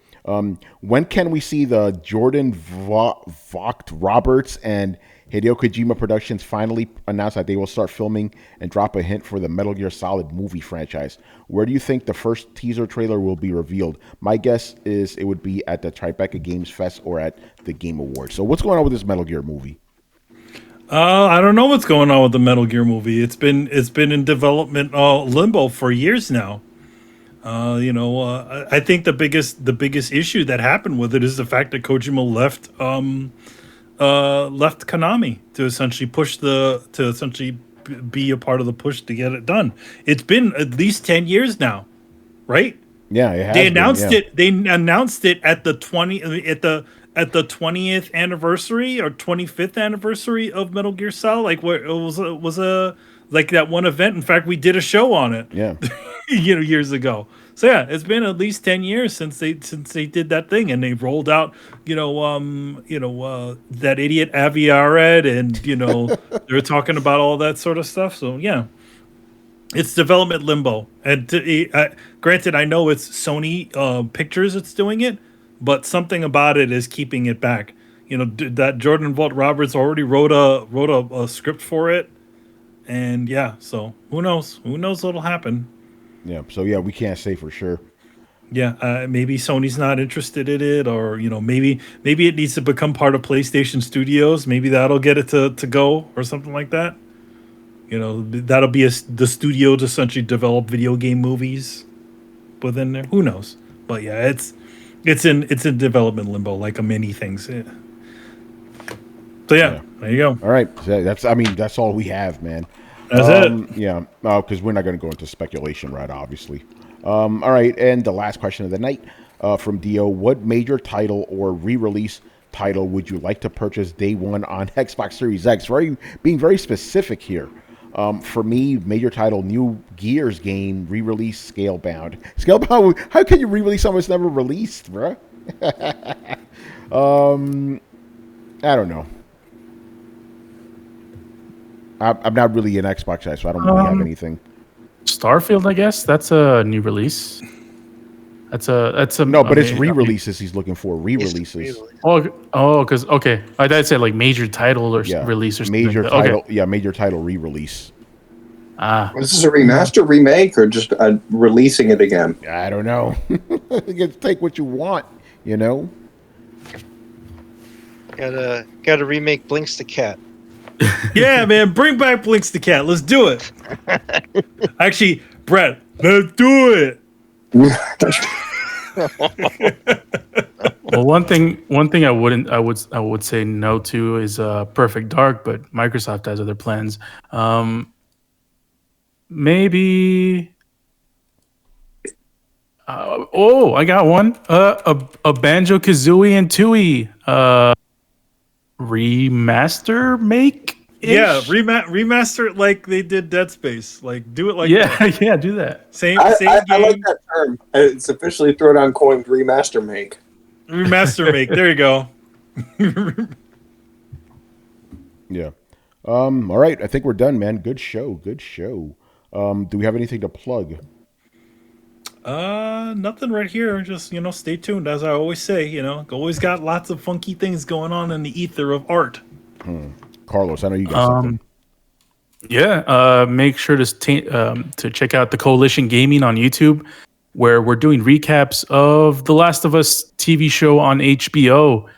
When can we see the Jordan Vogt Roberts and Hideo Kojima Productions finally announce that they will start filming and drop a hint for the Metal Gear Solid movie franchise? Where do you think the first teaser trailer will be revealed? My guess is it would be at the Tribeca Games Fest or at the Game Awards. So what's going on with this Metal Gear movie?
I don't know what's going on with the Metal Gear movie. It's been in development limbo for years now. I think the biggest issue that happened with it is the fact that Kojima left Konami to essentially be a part of the push to get it done. It's been at least 10 years now, right?
Yeah, it has
They announced
been, yeah.
it. They announced it at the 20th anniversary or 25th anniversary of Metal Gear Solid. Like, where it was a like that one event. In fact, we did a show on it.
Yeah.
Years ago. So yeah, it's been at least 10 years since they did that thing, and they rolled out, that idiot Avi Arad, and they were talking about all that sort of stuff. So yeah, it's development limbo. And granted, I know it's Sony Pictures that's doing it, but something about it is keeping it back. That Jordan Vogt Roberts already wrote a script for it, and yeah, so who knows what'll happen.
Yeah, so yeah, we can't say for sure.
Yeah, maybe Sony's not interested in it, or maybe it needs to become part of PlayStation Studios. Maybe that'll get it to go or something like that. That'll be the studio to essentially develop video game movies within there. Who knows? But yeah, it's in development limbo, like many things. Yeah. So yeah, there you go.
All right, so that's all we have, man.
That's it.
Yeah, because we're not going to go into speculation, right? Obviously. All right, and the last question of the night from Dio: what major title or re-release title would you like to purchase day one on Xbox Series X? Being very specific here. For me, major title, new Gears game, re-release, Scalebound. Scalebound. How can you re-release something that's never released, bro? I don't know. I'm not really an Xbox guy, so I don't really have anything.
Starfield, I guess that's a new release. That's a
No, but it's re-releases he's looking for. Re-releases.
Because okay, I thought it said like major title or release or something.
Major
like that.
title.
Okay.
Yeah, major title re-release.
Is this a remaster, remake, or just releasing it again?
I don't know. You can take what you want,
Gotta remake Blinks the Cat.
Yeah, man, bring back Blinks the Cat. Let's do it. Actually, Brett, let's do it.
Well, one thing I would say no to is Perfect Dark, but Microsoft has other plans. Maybe. I got one. A Banjo Kazooie and Tooie remaster make.
Yeah, remaster it like they did Dead Space. Like, do it like
Yeah,
that.
yeah, do that.
Same
I
game.
like that term. It's officially Throwdown coined remaster make.
Remaster make. There you go.
Yeah. All right. I think we're done, man. Good show. Good show. Do we have anything to plug?
Nothing right here. Just, stay tuned. As I always say, always got lots of funky things going on in the ether of art.
Carlos, I know you got something.
Yeah, make sure to check out the Coalition Gaming on YouTube, where we're doing recaps of the Last of Us TV show on HBO.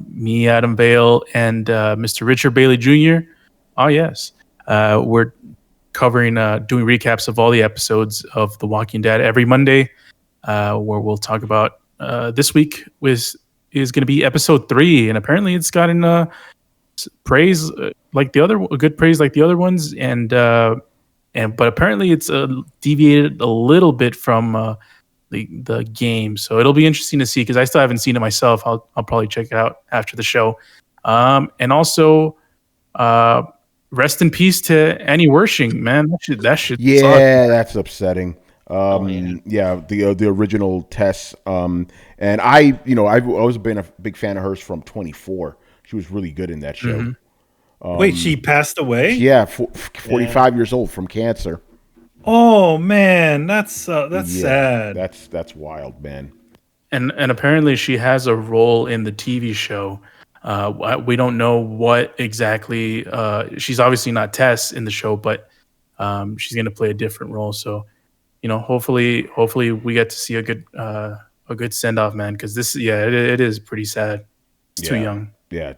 Me, Adam Vale, and Mr. Richard Bailey Jr. Oh yes, we're covering doing recaps of all the episodes of The Walking Dead every Monday, where we'll talk about this week is going to be episode 3, and apparently it's gotten praise like the other good praise like the other ones, and but apparently it's deviated a little bit from the game, so it'll be interesting to see because I still haven't seen it myself. I'll probably check it out after the show, and also rest in peace to Annie Wershing, man. That shit
Yeah, that's upsetting.
man.
Yeah, the original Tess. And I've always been a big fan of hers from 24. She was really good in that show.
Wait, she passed away?
Yeah, 45 years old from cancer.
Oh man, that's
Yeah,
sad.
That's wild, man.
And apparently she has a role in the TV show. We don't know what exactly. She's obviously not Tess in the show, but she's going to play a different role. So, hopefully we get to see a good send off, man. Because it is pretty sad. It's too young.
Yeah,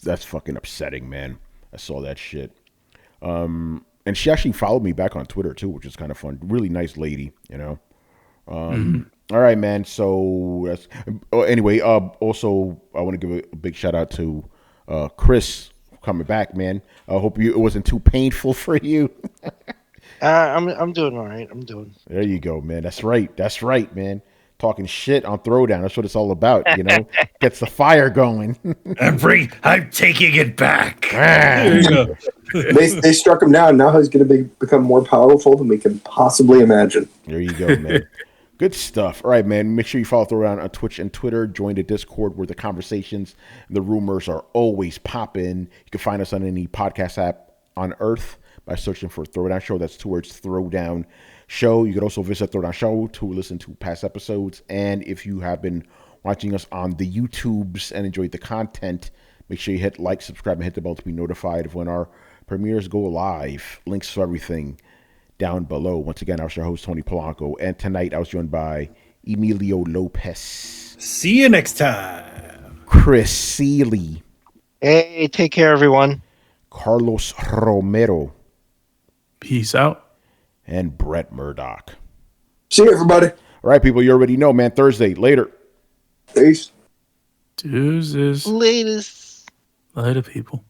that's fucking upsetting, man. I saw that shit. And she actually followed me back on Twitter too, which is kind of fun. Really nice lady, All right, man. So anyway. Also, I want to give a big shout out to Chris coming back, man. I hope it wasn't too painful for you.
I'm doing all right. I'm doing.
There you go, man. That's right, man. Talking shit on Throwdown. That's what it's all about, Gets the fire going.
I'm taking it back.
There
you go.
They struck him down. Now he's going to become more powerful than we can possibly imagine.
There you go, man. Good stuff. All right, man. Make sure you follow Throwdown on Twitch and Twitter. Join the Discord where the conversations and the rumors are always popping. You can find us on any podcast app on Earth by searching for Throwdown Show. That's 2 words, Throwdown Show. You can also visit Throwdown Show to listen to past episodes. And if you have been watching us on the YouTubes and enjoyed the content, make sure you hit like, subscribe, and hit the bell to be notified of when our premieres go live. Links to everything down below. Once again, I was your host, Tony Polanco. And tonight I was joined by Emilio Lopez.
See you next time.
Chris Seeley.
Hey, take care, everyone.
Carlos Romero.
Peace out.
And Brett Murdoch.
See you, everybody.
All right, people, you already know, man. Thursday, later.
Peace.
Deuces.
Latest.
Later, people.